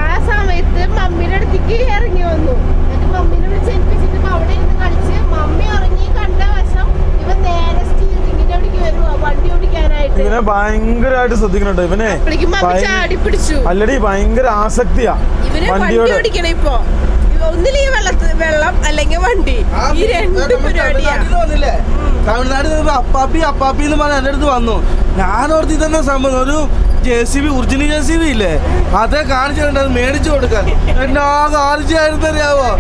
ആ സമയത്ത് മമ്മിയുടെ അടുത്തേക്ക് ഇറങ്ങി വന്നു. എന്നിട്ട് മമ്മീനെ വിളിച്ച് ഏൽപ്പിച്ചിട്ട് അവിടെ ഇരുന്ന് കളിച്ച് മമ്മി ഉറങ്ങി കണ്ട വശം ഇവൻ നേരെ സ്റ്റീറിംഗിന്റെ അവിടേക്ക് വരുവാ വണ്ടി ഓടിക്കാനായിട്ട്. ഇവനെ ഭയങ്കരമായിട്ട് ശ്രദ്ധിക്കണുണ്ടോ ഇവനെ ചാടി പിടിച്ചു. അല്ലടി ഭയങ്കര ആസക്തിയാ ഇവന് വണ്ടി വണ്ടിയോട്. ഓടിക്കണം ഇപ്പൊ. ഒന്നിലീ വെള്ളം അല്ലെങ്കിൽ വണ്ടി, ഈ രണ്ട് പരിപാടിയാ. തമിഴ്നാട് അപ്പാപ്പി അപ്പാപ്പി എന്ന് പറഞ്ഞ എൻ്റെ അടുത്ത് വന്നു. ഞാനോർത്തി തന്നെ സംഭവം ഒരു JCB ഒറിജിനൽ JCB ഇല്ലേ, അതേ കാണിച്ചിട്ടുണ്ട്, അത് മേടിച്ചു കൊടുക്കാൻ. എന്നാ കാണിച്ചായിരുന്നു അറിയാവോ?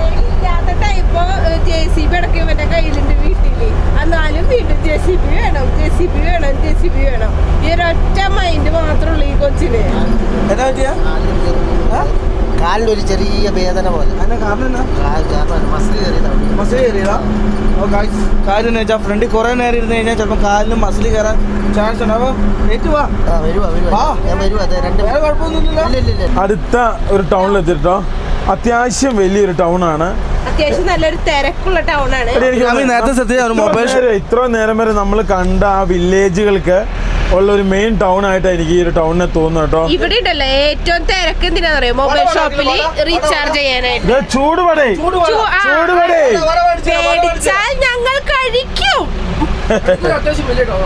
ടൈപ്പോ JCB അടക്കം ഇവന്റെ കയ്യിലുണ്ട് വീട്ടില്. എന്നാലും വീണ്ടും JCB വേണം, JCB വേണം, JCB വേണം. ഈ ഒരൊറ്റ മൈൻഡ് മാത്രമുള്ളൂ ഈ കൊച്ചിന്. എന്നാ പറ്റിയാ? കാലിലൊരു ചെറിയ വേദന പോലെ. അതിന്റെ കാരണം എന്നാ? മസിൽ കയറിയതാ. കാര്യം എന്ന് വെച്ചാൽ ഫ്രണ്ടിൽ കുറെ നേരം ഇരുന്ന് കഴിഞ്ഞാൽ ചിലപ്പോൾ കാലിന് മസിൽ കയറാൻ ചാൻസ് ഉണ്ട്. അപ്പൊ ഏറ്റുവാ വേറെ കുഴപ്പമൊന്നുമില്ലല്ലോ. അടുത്ത ഒരു ടൗണിൽ എത്തിട്ടോ. അത്യാവശ്യം വലിയൊരു ടൗൺ ആണ്, അത്യാവശ്യം നല്ലൊരു തിരക്കുള്ള ടൗൺ ആണ്. നേരത്തെ സത്യം മൊബൈൽ ഇത്രയും നേരം വരെ നമ്മൾ കണ്ട ആ വില്ലേജുകൾക്ക് ഉള്ള ഒരു മെയിൻ ടൗൺ ആയിട്ട് എനിക്ക് ഈ ഒരു ടൗണിനെ തോന്നുന്നു കേട്ടോ. ഇവിടെ ഉണ്ടല്ലോ ഏറ്റവും തിരക്ക് എന്തിനാ പറയാ, മൊബൈൽ ഷോപ്പിൽ റീചാർജ് ചെയ്യാനായിട്ട്. ചൂടുപടേ പേടിച്ചാൽ ഞങ്ങൾ കഴിക്കും. അത് അത്യാവശ്യം വലിയ ടൗൺ.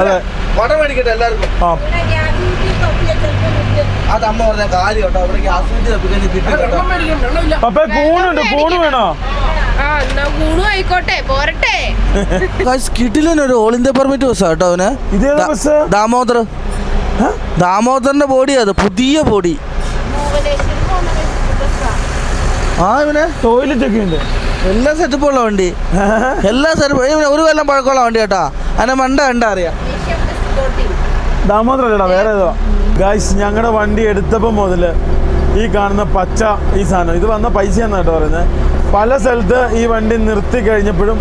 അതെ വട മേടിക്കട്ടെ എല്ലാവർക്കും. ആ അത് അമ്മ പറഞ്ഞ കാര്യം കേട്ടോ. അവിടെ പപ്പേ കൂണുണ്ട്, കൂണ് വേണോ? ആ എന്നാ ഗുണു ആയിക്കോട്ടെ, പോരട്ടെ. കിട്ടിലൊരു ഓൾ ഇന്ത്യ പെർമിറ്റ് ബസ്സാ കേട്ടോ അവന്. ഇതേതാ ബസ്? ദാമോദറിന്റെ ബോഡി, അത് പുതിയ ബോഡി. ആ ഇവനെ ടോയ്ലറ്റ് ഒക്കെ ഉണ്ട്, എല്ലാ സെറ്റപ്പും ഉള്ള വണ്ടി, എല്ലാ സെറ്റപ്പും. ഇവന് ഒരു കൊല്ലം പഴക്കമുള്ള വണ്ടി കേട്ടാ. അതിനെ മണ്ട അറിയാം. ദാമോദരല്ലേടാ, വേറെ ഏതോ. ഗൈസ്, ഞങ്ങളുടെ വണ്ടി എടുത്തപ്പോൾ മുതൽ ഈ കാണുന്ന പച്ച ഈ സാധനം ഇത് വന്ന പൈസയാന്ന് കേട്ടോ പറയുന്നത്. പല സ്ഥലത്ത് ഈ വണ്ടി നിർത്തി കഴിഞ്ഞപ്പോഴും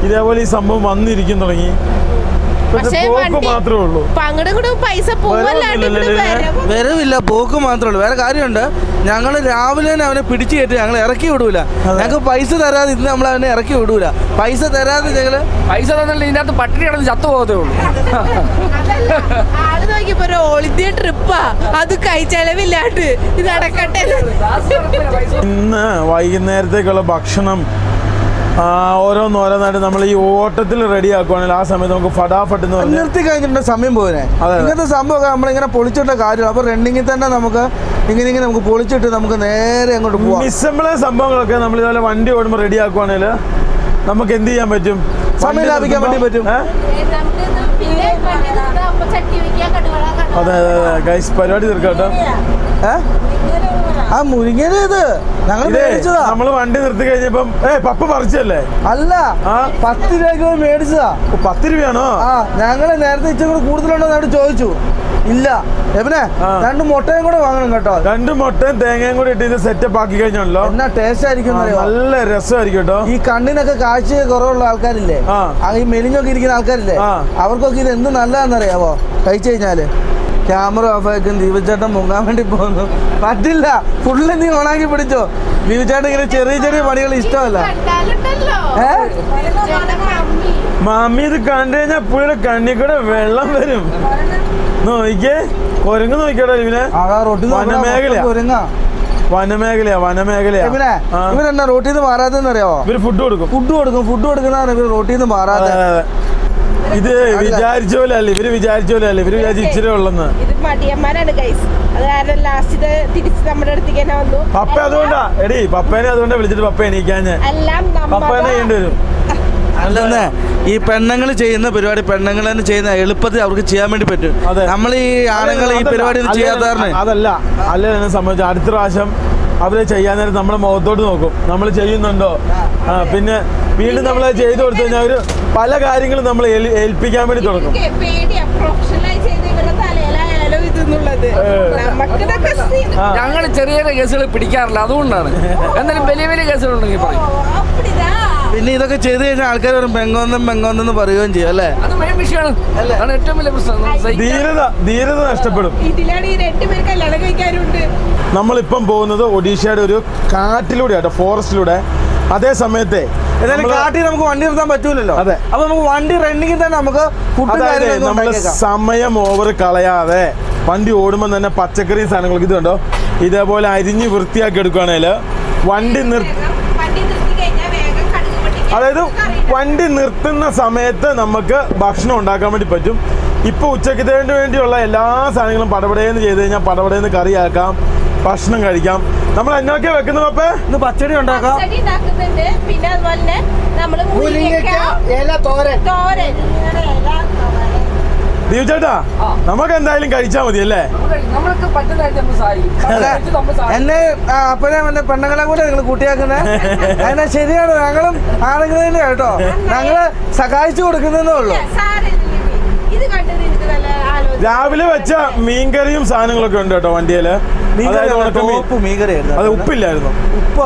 ഇതേപോലെ ഈ സംഭവം വന്നിരിക്കും തുടങ്ങി. പോക്ക് മാത്രമേ ഉള്ളൂ, വരവില്ല, പോക്ക് മാത്രമേ ഉള്ളൂ. വേറെ കാര്യമുണ്ട്, ഞങ്ങൾ രാവിലെ തന്നെ അവനെ പിടിച്ചു കയറ്റി ഞങ്ങൾ ഇറക്കി വിടൂല. ഞങ്ങൾക്ക് പൈസ തരാതെ ഇന്ന് നമ്മൾ അവനെ ഇറക്കി വിടൂല. പൈസ തരാതെ ഞങ്ങള് പൈസ തന്നില്ല, ഇതിനകത്ത് പട്ടിണി കിടന്ന് ചത്തു പോകത്തേ ഉള്ളൂ. ആള് നോക്കിയപ്പോ ഒരു ഓൾ ഇന്ത്യ ട്രിപ്പാ, അത് കൈ ചെലവില്ലാണ്ട് ഇത് നടക്കട്ടെ. ഇന്ന് വൈകുന്നേരത്തേക്കുള്ള ഭക്ഷണം ഓരോന്നോരോന്നായിട്ട് നമ്മൾ ഈ ഓട്ടത്തിൽ റെഡി ആക്കുവാണെങ്കിൽ ആ സമയത്ത് നമുക്ക് ഫടാഫട്ട് എന്ന് പറഞ്ഞ് നിർത്തി കഴിഞ്ഞിട്ടുണ്ട് സമയം പോയനെ. ഇങ്ങനത്തെ സംഭവമൊക്കെ നമ്മളിങ്ങനെ പൊളിച്ചിട്ട കാര്യമാണ്. അപ്പോൾ റണ്ണിങ്ങിൽ തന്നെ നമുക്ക് ഇങ്ങനെ നമുക്ക് പൊളിച്ചിട്ട് നമുക്ക് നേരെ അങ്ങോട്ട് പോകാം. മിസ്സംബിളെ സംഭവങ്ങളൊക്കെ നമ്മൾ ഇതുപോലെ വണ്ടി ഓടുമ്പോൾ റെഡി ആക്കുവാണെങ്കിൽ നമുക്ക് എന്ത് ചെയ്യാൻ പറ്റും? സമയം ലാഭിക്കാൻ വേണ്ടി പറ്റും. അതെ അതെ അതെ ഗൈസ്, പരിപാടി തീർക്കാട്ടോ. ആ മുരിങ്ങ ഇത് ഞങ്ങൾ മേടിച്ചതാ. നമ്മള് വണ്ടി നിർത്തി കഴിഞ്ഞപ്പം പപ്പ പറിച്ചല്ലേ? അല്ല, 10 രൂപയ്ക്ക് മേടിച്ചതാ. 10 രൂപയാണോ? ആ, ഞങ്ങള് നേരത്തെ ഇച്ചിരി കൂടെ കൂടുതലുണ്ടോ എന്ന് ചോദിച്ചു. ഇല്ല എവനെ 2 മുട്ടയും കൂടെ വാങ്ങണം കേട്ടോ. 2 മുട്ടയും തേങ്ങയും കൂടി ഇട്ട് ഇത് സെറ്റപ്പ് ആക്കി കഴിഞ്ഞാണല്ലോ എന്നാ ടേസ്റ്റ് ആയിരിക്കും, നല്ല രസമായിരിക്കും കേട്ടോ. ഈ കണ്ണിനൊക്കെ കാഴ്ച കുറവുള്ള ആൾക്കാരില്ലേ, ഈ മെലിഞ്ഞൊക്കെ ഇരിക്കുന്ന ആൾക്കാരില്ലേ, അവർക്കൊക്കെ ഇത് എന്ത് നല്ലതാണെന്നറിയാവോ കഴിച്ചു കഴിഞ്ഞാല്. ക്യാമറ ഓഫ് ആക്കും. ദീപചേട്ടൻ മുങ്ങാൻ വേണ്ടി പോകുന്നു. പറ്റില്ല, ഫുള്ള് നീ ഓണാക്കി പിടിച്ചോ. ദീപചേട്ടൻ ഇങ്ങനെ ചെറിയ ചെറിയ പണികൾ ഇഷ്ടമല്ല. മാമി ഇത് കണ്ടു കഴിഞ്ഞാൽ പുള്ളിയുടെ കണ്ണി കൂടെ വെള്ളം വരും. നോക്കിക്കേ, കുരങ്ങ് നോക്കിയോടാ ഇവനെ. വനമേഖലയാ ഇവരെന്നാ റോട്ടിൽ നിന്ന് മാറാതെന്ന് അറിയാവോ? ഇവര് ഫുഡ് കൊടുക്കുന്നതാണ് ഇവര് റോട്ടിൽ നിന്ന് മാറാതെ. ഇത് വിചാരിച്ച പോലെ അല്ല, ഇവര് വിചാരിച്ച ഇച്ചിരി ഉള്ളെന്ന്. ഇത് മടിയന്മാരാണ് ഗൈസ്, അത് കാരണം ലാസ്റ്റ് ഇത് തിരിച്ച് നമ്മുടെ അടുത്തേക്ക് തന്നെ വന്നു. പപ്പ അതുകൊണ്ടാ പപ്പേനെ അതുകൊണ്ടാ വിളിച്ചിട്ട് പപ്പ എണീക്കാഞ്ഞ്. പപ്പേനെ ചെയ്യേണ്ടി വരും. അല്ലെന്നേ, ഈ പെണ്ണുങ്ങൾ ചെയ്യുന്ന പരിപാടി പെണ്ണുങ്ങൾ തന്നെ ചെയ്യുന്ന എളുപ്പത്തിൽ അവർക്ക് ചെയ്യാൻ വേണ്ടി പറ്റും. നമ്മൾ ഈ ആണുങ്ങൾ ഈ പരിപാടി ചെയ്യാത്തതാണ്. അതല്ല എന്നെ സംബന്ധിച്ച് അടുത്ത പ്രാവശ്യം അവരെ ചെയ്യാൻ നേരം നമ്മളെ മുഖത്തോട്ട് നോക്കും, നമ്മൾ ചെയ്യുന്നുണ്ടോ. പിന്നെ വീണ്ടും നമ്മൾ ചെയ്തു കൊടുത്തു കഴിഞ്ഞാൽ അവര് പല കാര്യങ്ങളും നമ്മൾ ഏൽപ്പിക്കാൻ വേണ്ടി തുടങ്ങും. ഞങ്ങൾ ചെറിയ കേസുകൾ പിടിക്കാറില്ല, അതുകൊണ്ടാണ്. എന്നാലും വലിയ വലിയ കേസുകളുണ്ടെങ്കിൽ പറയും. പിന്നെ ഇതൊക്കെ ചെയ്ത് കഴിഞ്ഞാൽ ആൾക്കാർ പറയും പെങ്കോന്നെന്ന് പറയുകയും ചെയ്യും അല്ലേ. അത് മെയിൻ വിഷയമാണ്, അതാണ് ഏറ്റവും വലിയ പ്രശ്നം. ധീരത നഷ്ടപ്പെടും. ഇതിലാണ് ഈ 2 പേര് കല്യാണം കഴിക്കാറുണ്ട്. നമ്മളിപ്പം പോകുന്നത് ഒഡീഷയുടെ ഒരു കാട്ടിലൂടെ ആട്ടോ, ഫോറസ്റ്റിലൂടെ. അതേ സമയത്തെ കാട്ടിൽ നമുക്ക് വണ്ടി നിർത്താൻ പറ്റൂലല്ലോ. അതെ, അപ്പൊ നമുക്ക് വണ്ടി റണ്ണിങ്ങിൽ തന്നെ നമുക്ക് നമ്മള് സമയം ഓവർ കളയാതെ വണ്ടി ഓടുമ്പോൾ തന്നെ പച്ചക്കറി സാധനങ്ങൾക്ക് ഇത് കണ്ടോ ഇതേപോലെ അരിഞ്ഞ് വൃത്തിയാക്കി എടുക്കുകയാണെങ്കിൽ വണ്ടി അതായത് വണ്ടി നിർത്തുന്ന സമയത്ത് നമുക്ക് ഭക്ഷണം ഉണ്ടാക്കാൻ വേണ്ടി പറ്റും. ഇപ്പോൾ ഉച്ചക്കത്തേന് വേണ്ടിയുള്ള എല്ലാ സാധനങ്ങളും പടപടയെന്ന് ചെയ്ത് കഴിഞ്ഞാൽ പടപടയെന്ന് കറിയാക്കാം, ഭക്ഷണം കഴിക്കാം. നമ്മൾ എന്നൊക്കെ വെക്കുന്ന പപ്പേ ഇന്ന് പച്ചടി ഉണ്ടാക്കാം. പച്ചടി ഉണ്ടാക്കുന്നുണ്ട്. പിന്നെ അതുപോലെ തന്നെ നമ്മള് മുരിങ്ങയ്ക്ക ഇല തോരൻ. തോരൻ. ദീപു ചേട്ടാ, നമുക്ക് എന്തായാലും കഴിച്ചാൽ മതി അല്ലേ? നമ്മൾക്ക് പറ്റുന്നതായിട്ട് നമ്മൾ സഹായിക്കും. എന്നെ അപ്പനെ എന്നെ പെണ്ണുങ്ങളെ കൂടെ നിങ്ങൾ കൂട്ടിയാക്കുന്നത് അതിനെ ശരിയാണ്. ഞങ്ങളും ആണെങ്കിലും തന്നെ കേട്ടോ, ഞങ്ങള് സഹായിച്ചു കൊടുക്കുന്നതേ ഉള്ളൂ. ഇത് കണ്ടത് എനിക്ക് നല്ല ആലോചന. രാവിലെ വെച്ച മീൻകറിയും സാധനങ്ങളൊക്കെ ഉണ്ട് കേട്ടോ വണ്ടിയില്. അതായത് ഉണക്കമീൻ. മീൻകറിയായിരുന്നു. അത് ഉപ്പില്ലായിരുന്നു. ഉപ്പ്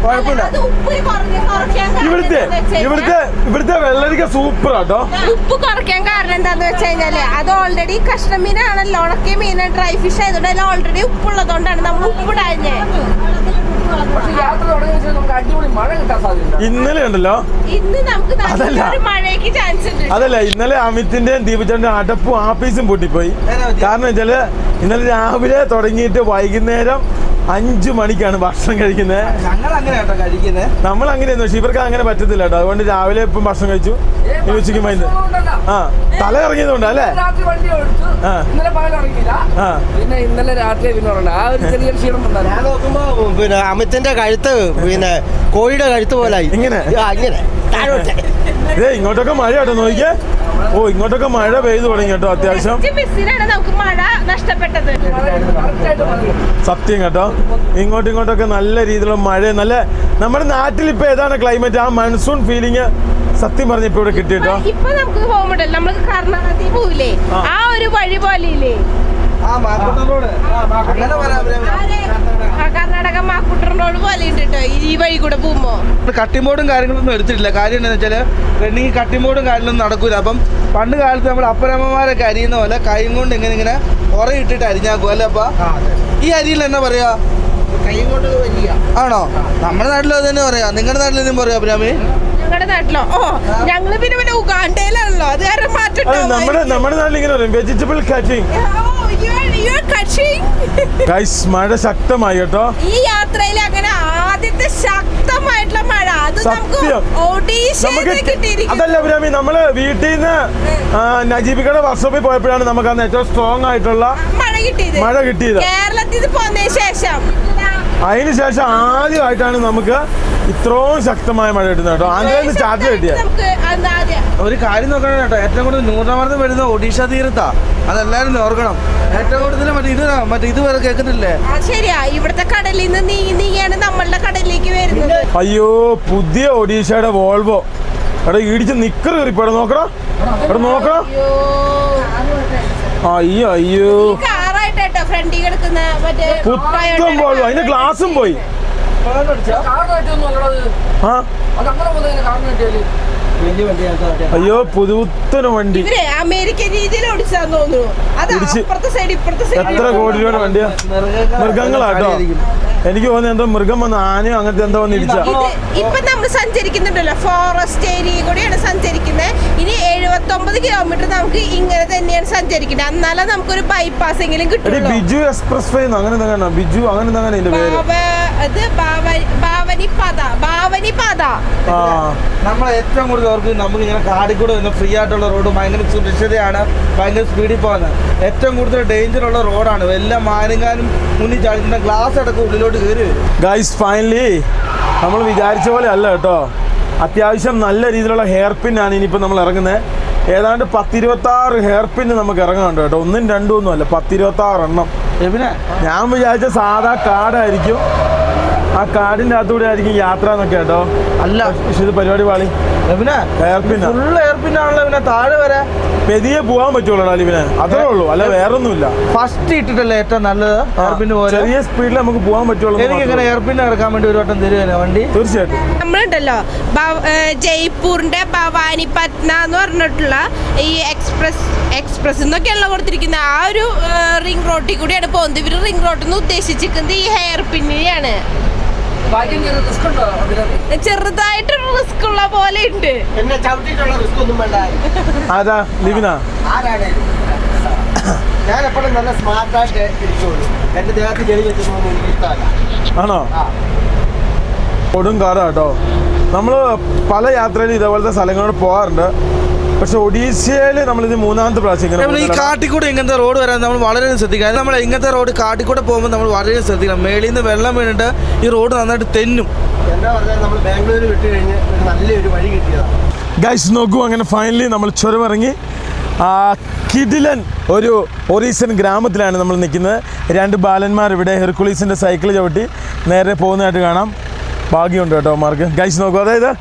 കുഴപ്പമില്ല. അത് ഉപ്പ് കുറയ്ക്കാൻ ഇവിടുത്തെ വെള്ളരിക്ക സൂപ്പർ ആട്ടോ. ഉപ്പ് കുറയ്ക്കാൻ കാരണം എന്താന്ന് വെച്ച് കഴിഞ്ഞാല് അത് ഓൾറെഡി കഷ്ണ മീനാണല്ലോ, ഉണക്കിയ മീൻ ഡ്രൈ ഫിഷ് ആയതുകൊണ്ട് അതിൽ ഓൾറെഡി ഉപ്പുള്ളതുകൊണ്ടാണ് നമ്മൾ ഉപ്പിടാഞ്ഞേ. പക്ഷെ യാത്ര തുടങ്ങിയ ശേഷം നമുക്ക് അടിപൊളി മഴ കിട്ടാൻ സാധ്യത. ഇന്നലെ ഉണ്ടല്ലോ, ഇന്ന് നമുക്ക് നല്ലൊരു മഴയ്ക്ക് ചാൻസ് ഉണ്ട്. അതല്ല ഇന്നലെ അമിത്തിന്റെയും ദീപചേട്ടന്റെ അടപ്പും ആപ്പീസും പൂട്ടിപ്പോയി. കാരണം വെച്ചാല് ഇന്നലെ രാവിലെ തുടങ്ങിയിട്ട് വൈകുന്നേരം 5 മണിക്കാണ് ഭക്ഷണം കഴിക്കുന്നത്. ഞങ്ങൾ അങ്ങനെ കേട്ടോ കഴിക്കുന്നത്. നമ്മൾ അങ്ങനെയൊന്നും, പക്ഷെ ഇവർക്ക് അങ്ങനെ പറ്റത്തില്ല കേട്ടോ. അതുകൊണ്ട് രാവിലെ ഇപ്പം ഭക്ഷണം കഴിച്ചു, ഉച്ചയ്ക്ക് മൈൻഡ് തല ഇറങ്ങിയതുകൊണ്ട് അല്ലേ? രാത്രി വണ്ടി ഓടിച്ചു, ഇന്നലെ പകൽ ഇറങ്ങിയില്ല. പിന്നെ ഇന്നലെ രാത്രി പിന്നെ ഉറങ്ങണം. ആ ഒരു ചെറിയ ക്ഷീണം ഉണ്ടായിരുന്നു. ഞാൻ നോക്കുമ്പോ പിന്നെ അമിത്തിന്റെ കഴുത്ത് പിന്നെ കോഴിയുടെ കഴുത്ത് പോലായി. ഇങ്ങനെ ഇങ്ങനെ ഇങ്ങോട്ടൊക്കെ മഴ കേട്ടോ, നോക്കിയേ. ഓ, ഇങ്ങോട്ടൊക്കെ മഴ പെയ്തു തുടങ്ങി കേട്ടോ. അത്യാവശ്യം മിസ്സിനാണ് നമുക്ക് മഴ നഷ്ടപ്പെട്ടത്. സത്യം കേട്ടോ. ഇങ്ങോട്ടൊക്കെ നല്ല രീതിയിലുള്ള മഴ. നല്ല നമ്മുടെ നാട്ടിൽ ഇപ്പൊ ഏതാണ് ക്ലൈമറ്റ്, ആ മൺസൂൺ ഫീലിംഗ് സത്യം പറഞ്ഞ ഇപ്പൊ ഇവിടെ കിട്ടിട്ടോ. ഇപ്പൊ നമുക്ക് പോകുമ്പോഴല്ലോ നമ്മൾക്ക് കർണാടകത്തിൽ പോവില്ലേ, ആ ഒരു വഴി പോലെ ഇല്ലേ, കർണാടക മാക്കുട്ടൻ റോഡ് പോലെ ഉണ്ട് കേട്ടോ ഈ വഴി കൂടെ പോകുമ്പോ. കട്ടിംഗ് കാര്യങ്ങളൊന്നും എടുത്തിട്ടില്ല. കാര്യം എന്താണെന്ന് വെച്ചാൽ റണ്ണിങ് കട്ടിംഗ് കാര്യങ്ങളൊന്നും നടക്കൂല. അപ്പം പണ്ട് കാലത്ത് നമ്മൾ അപ്പനമ്മമാരൊക്കെ അരിയുന്ന പോലെ കൈ കൊണ്ട് ഇങ്ങനെ ഉറയിട്ടിട്ട് അരിഞ്ഞാക്കും അല്ലേ? അപ്പൊ ഈ അരിയിൽ എന്നാ പറയാ? കൈ കൊണ്ട് വലിയ ആണോ? നമ്മുടെ നാട്ടിലും അത് തന്നെ പറയാ. നിങ്ങളുടെ നാട്ടിൽ എന്തും പറയാ അഭിരാമി? ഞങ്ങളുടെ നാട്ടിലോ? ഞങ്ങള് പിന്നെ ഉഗാണ്ടയിലാണല്ലോ, അത് കാരണം മാറ്റം. നമ്മുടെ നാട്ടിൽ ഇങ്ങനെ പറയും വെജിറ്റബിൾ കട്ടിംഗ്. മഴ ശക്തമായി കേട്ടോ ഈ യാത്രയിൽ. അങ്ങനെ ആദ്യത്തെ ശക്തമായിട്ടുള്ള മഴ അത് അതല്ല അഭിരാമി, നമ്മള് വീട്ടിൽ നിന്ന് നജീബിക്കയുടെ വർക്ക്ഷോപ്പിൽ പോയപ്പോഴാണ് നമുക്ക് അന്ന് ഏറ്റവും സ്ട്രോങ് ആയിട്ടുള്ള മഴ കിട്ടിയത്. കേരളത്തിൽ പോന്നതിന് ശേഷം അതിനുശേഷം ആദ്യമായിട്ടാണ് നമുക്ക് ഇത്രയും ശക്തമായ മഴ കിട്ടുന്നത് കേട്ടോ. ആന്ധ്രയിൽ നിന്ന് ചാർജ് കിട്ടിയത്. ഒരു കാര്യം നോക്കണം കേട്ടോ, ഏറ്റവും കൂടുതൽ ന്യൂനമർദ്ദം വരുന്ന ഒഡീഷ തീരത്താ. അതെല്ലാരും ഓർക്കണം. ഏറ്റവും കൂടുതൽ മറ്റേ ഇത് വരെ കേൾക്കുന്നില്ലേ? ശരിയാ, ഇവിടുത്തെ കടലിൽ നിന്ന് നീങ്ങിയാണ് നമ്മളുടെ കടലിലേക്ക് വരുന്നത്. അയ്യോ, പുതിയ ഒഡീഷയുടെ വോൾവോ എടാ ഇടിച്ച് നിക്കർ കയറിപ്പോ. നോക്കണം, ഇവിടെ നോക്കണം. അയ്യോ ഫ്രണ്ടിൽ കിടക്കുന്ന പുത്തൻ വോൾവോ, അതിന്റെ ഗ്ലാസും പോയി. അയ്യോ, പുതുത്തന വണ്ടി. അമേരിക്കൻ രീതിയിൽ ഓടിച്ചാന്ന് തോന്നുന്നു. എത്ര കോടി രൂപയുടെ വണ്ടിയാ? മൃഗങ്ങളാട്ടോ. എനിക്ക് തോന്നുന്നു എന്തോ മൃഗം വന്ന് ആനയോ അങ്ങനത്തെ എന്തോ വന്ന് ഇടിച്ച. ഇപ്പൊ നമ്മൾ സഞ്ചരിക്കുന്നുണ്ടല്ലോ, ഫോറസ്റ്റ് ഏരിയ കൂടെയാണ് സഞ്ചരിക്കുന്നത്. ഇനി 79 കിലോമീറ്റർ നമുക്ക് ഇങ്ങനെ തന്നെയാണ് സഞ്ചരിക്കുന്നത്. എന്നാലും നമുക്കൊരു ബൈപ്പാസ് എങ്കിലും കിട്ടും. ബിജു എക്സ്പ്രസ് വേ അങ്ങനെ തന്നെ, ബിജു അങ്ങനെ തന്നെ ഇതിന്റെ പേര്. ഭാവനിപാത. നമ്മൾ ഏറ്റവും കൂടുതൽ ഓർക്ക് നമുക്ക് ഇങ്ങനെ കാടിൽ കൂടെ ഫ്രീ ആയിട്ടുള്ള റോഡ്, ഭയങ്കര സുരക്ഷിതയാണ്, ഭയങ്കര സ്പീഡിൽ പോകുന്നത്. ഏറ്റവും കൂടുതൽ ഡേഞ്ചർ ഉള്ള റോഡാണ്. എല്ലാം മാലിന്യം മുന്നിൽ ചാടിക്കുന്ന ഗ്ലാസ് അടക്കം ഉള്ളിലോട്ട് കയറി വരും. ഗൈസ് ഫൈനലി നമ്മൾ വിചാരിച്ച പോലെ അല്ല കേട്ടോ. അത്യാവശ്യം നല്ല രീതിയിലുള്ള ഹെയർ പിന്നാണ് ഇനിയിപ്പോൾ നമ്മൾ ഇറങ്ങുന്നത്. ഏതാണ്ട് 10-26 ഹെയർ പിന്ന് നമുക്ക് ഇറങ്ങാനുണ്ട് കേട്ടോ. 1ഉം 2ഉം ഒന്നും അല്ല, 10-26 എണ്ണം. പിന്നെ ഞാൻ വിചാരിച്ച സാധാ കാടായിരിക്കും, ആ കാടിന്റെ അകത്തൂടെ ആയിരിക്കും യാത്ര എന്നൊക്കെ കേട്ടോ. അല്ല, പക്ഷെ ഇത് പരിപാടി പാളി. ഫുൾ എയർപിന്നാണല്ലോ. പിന്നെ താഴെ വരെ പെതിയെ പോകാൻ പറ്റുള്ളൂ ലിവിനെ, അത്രേ ഉള്ളൂ, അല്ല വേറൊന്നുമില്ല. ഫസ്റ്റ് ഇട്ടിട്ടല്ലേ ഏറ്റവും നല്ലത് എയർപിന് പോലെ. ചെറിയ സ്പീഡിൽ നമുക്ക് പോകാൻ പറ്റുള്ളൂ. എനിക്ക് എങ്ങനെ എയർപിന്ന് ഇറക്കാൻ വേണ്ടി ഒരു വട്ടം തരുവല്ലോ വണ്ടി? തീർച്ചയായിട്ടും. നമ്മളുണ്ടല്ലോ ജയ്പൂരിന്റെ ഭവാനിപത്ന എന്ന് പറഞ്ഞിട്ടുള്ള ഈ എക്സ്പ്രസ് എന്നൊക്കെയാണല്ലോ കൊടുത്തിരിക്കുന്നത്. ആ ഒരു റിംഗ് റോഡിൽ കൂടിയാണ് പോകുന്നത്. ഇവര് റിംഗ് റോഡിൽ നിന്ന് ഉദ്ദേശിച്ചിരിക്കുന്നത് ഈ ഹെയർ പിന്നെയാണ്. ചെറുതായിട്ടൊരു റിസ്ക് ഉള്ള പോലെ ഉണ്ട്. എന്നെ ചവിട്ടിട്ടുള്ള റിസ്ക് ഒന്നും വേണ്ട. അതാ ലിവിന, ഞാൻ എപ്പോഴും നല്ല സ്മാർട്ടായിട്ട് ഇരിക്കുള്ളൂ. എന്റെ ദേഹത്ത് ചെളി വെച്ച് പോകുമ്പോൾ എനിക്ക് ഇഷ്ടമല്ല. ആണോ? കൊടുങ്കാട് കേട്ടോ. നമ്മൾ പല യാത്രയിലും ഇതേപോലത്തെ സ്ഥലങ്ങളിൽ പോകാറുണ്ട്. പക്ഷെ ഒഡീഷയിൽ നമ്മളിത് 3ാമത്തെ പ്രാവശ്യം ഇങ്ങനെ ഈ കാട്ടിക്കൂടെ ഇങ്ങനത്തെ റോഡ് വരാൻ നമ്മൾ വളരെ ശ്രദ്ധിക്കണം. നമ്മൾ ഇങ്ങനത്തെ റോഡ് കാട്ടിക്കൂടെ പോകുമ്പോൾ നമ്മൾ വളരെ ശ്രദ്ധിക്കണം. മേളിൽ നിന്ന് വെള്ളം വീണിട്ട് ഈ റോഡ് നന്നായിട്ട് തെന്നും. എന്താ പറഞ്ഞാൽ നമ്മൾ ബാംഗ്ലൂർ വിട്ട് കഴിഞ്ഞ് നല്ലൊരു വഴി കിട്ടിയതാണ്. ഗൈസ് നോക്കൂ, അങ്ങനെ ഫൈനലി നമ്മൾ ചുരമിറങ്ങി കിഡിലൻ ഒരു ഒറീസൻ ഗ്രാമത്തിലാണ് നമ്മൾ നിൽക്കുന്നത്. 2 ബാലന്മാർ ഇവിടെ ഹെർക്കുലീസിൻ്റെ സൈക്കിൾ ചവിട്ടി നേരെ പോകുന്നതായിട്ട് കാണാം. ഭാഗ്യമുണ്ട് കേട്ടോ മാർക്ക്. ഗൈസ് നോക്കൂ, അതായത്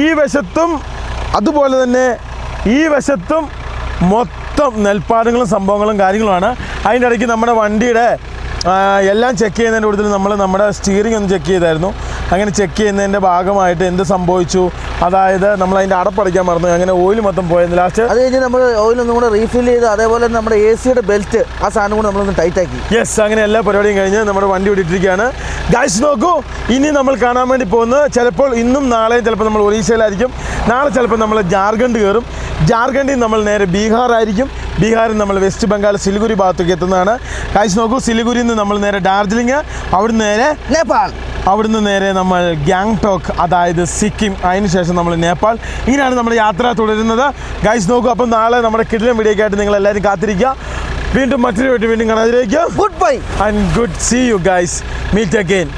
ഈ വശത്തും അതുപോലെ തന്നെ ഈ വശത്തും മൊത്തം നെൽപ്പാടങ്ങളും സംഭവങ്ങളും കാര്യങ്ങളുമാണ്. അതിൻ്റെ ഇടയ്ക്ക് നമ്മുടെ വണ്ടിയുടെ എല്ലാം ചെക്ക് ചെയ്യുന്നതിൻ്റെ കൂടുതൽ നമ്മൾ നമ്മുടെ സ്റ്റിയറിംഗ് ഒന്ന് ചെക്ക് ചെയ്തായിരുന്നു. അങ്ങനെ ചെക്ക് ചെയ്യുന്നതിൻ്റെ ഭാഗമായിട്ട് എന്ത് സംഭവിച്ചു, അതായത് നമ്മൾ അതിൻ്റെ അടപ്പടയ്ക്കാൻ മറന്നു. അങ്ങനെ ഓയിൽ മൊത്തം പോയിരുന്നു. ലാസ്റ്റ് അത് കഴിഞ്ഞ് നമ്മൾ ഓയിലൊന്നും കൂടെ റീഫിൽ ചെയ്ത് അതേപോലെ തന്നെ നമ്മുടെ AC-യുടെ ബെൽറ്റ് ആ സാധനം കൂടെ നമ്മളൊന്ന് ടൈറ്റാക്കി. യെസ്, അങ്ങനെ എല്ലാ പരിപാടിയും കഴിഞ്ഞ് നമ്മുടെ വണ്ടി വിട്ടിരിക്കുകയാണ്. ഗൈസ് നോക്കൂ, ഇനി നമ്മൾ കാണാൻ വേണ്ടി പോകുന്നത് ചിലപ്പോൾ ഇന്നും നാളെയും ചിലപ്പോൾ നമ്മൾ ഒറീസയിലായിരിക്കും. നാളെ ചിലപ്പോൾ നമ്മൾ ജാർഖണ്ഡ് കയറും. ജാർഖണ്ഡിൽ നമ്മൾ നേരെ ബീഹാർ ആയിരിക്കും. ബീഹാറിൽ നമ്മൾ വെസ്റ്റ് ബംഗാൾ സിലിഗുരി ഭാഗത്തേക്ക് എത്തുന്നതാണ്. ഗൈസ് നോക്കൂ, സിലിഗുരിയിൽ നിന്ന് നമ്മൾ നേരെ ഡാർജിലിംഗ്, അവിടുന്ന് നേരെ നേപ്പാൾ, അവിടുന്ന് നേരെ നമ്മൾ ഗാങ്ടോക്ക്, അതായത് സിക്കിം, അതിനുശേഷം നമ്മൾ നേപ്പാൾ. ഇങ്ങനെയാണ് നമ്മുടെ യാത്ര തുടരുന്നത്. ഗൈസ് നോക്കൂ, അപ്പം നാളെ നമ്മുടെ കിടിലൻ വീഡിയോയ്ക്കായിട്ട് നിങ്ങൾ എല്ലാവരും കാത്തിരിക്കുക. വീണ്ടും മറ്റൊരു വീണ്ടും കാണാതിരിക്കുക. Good bye and good see you guys. Meet again.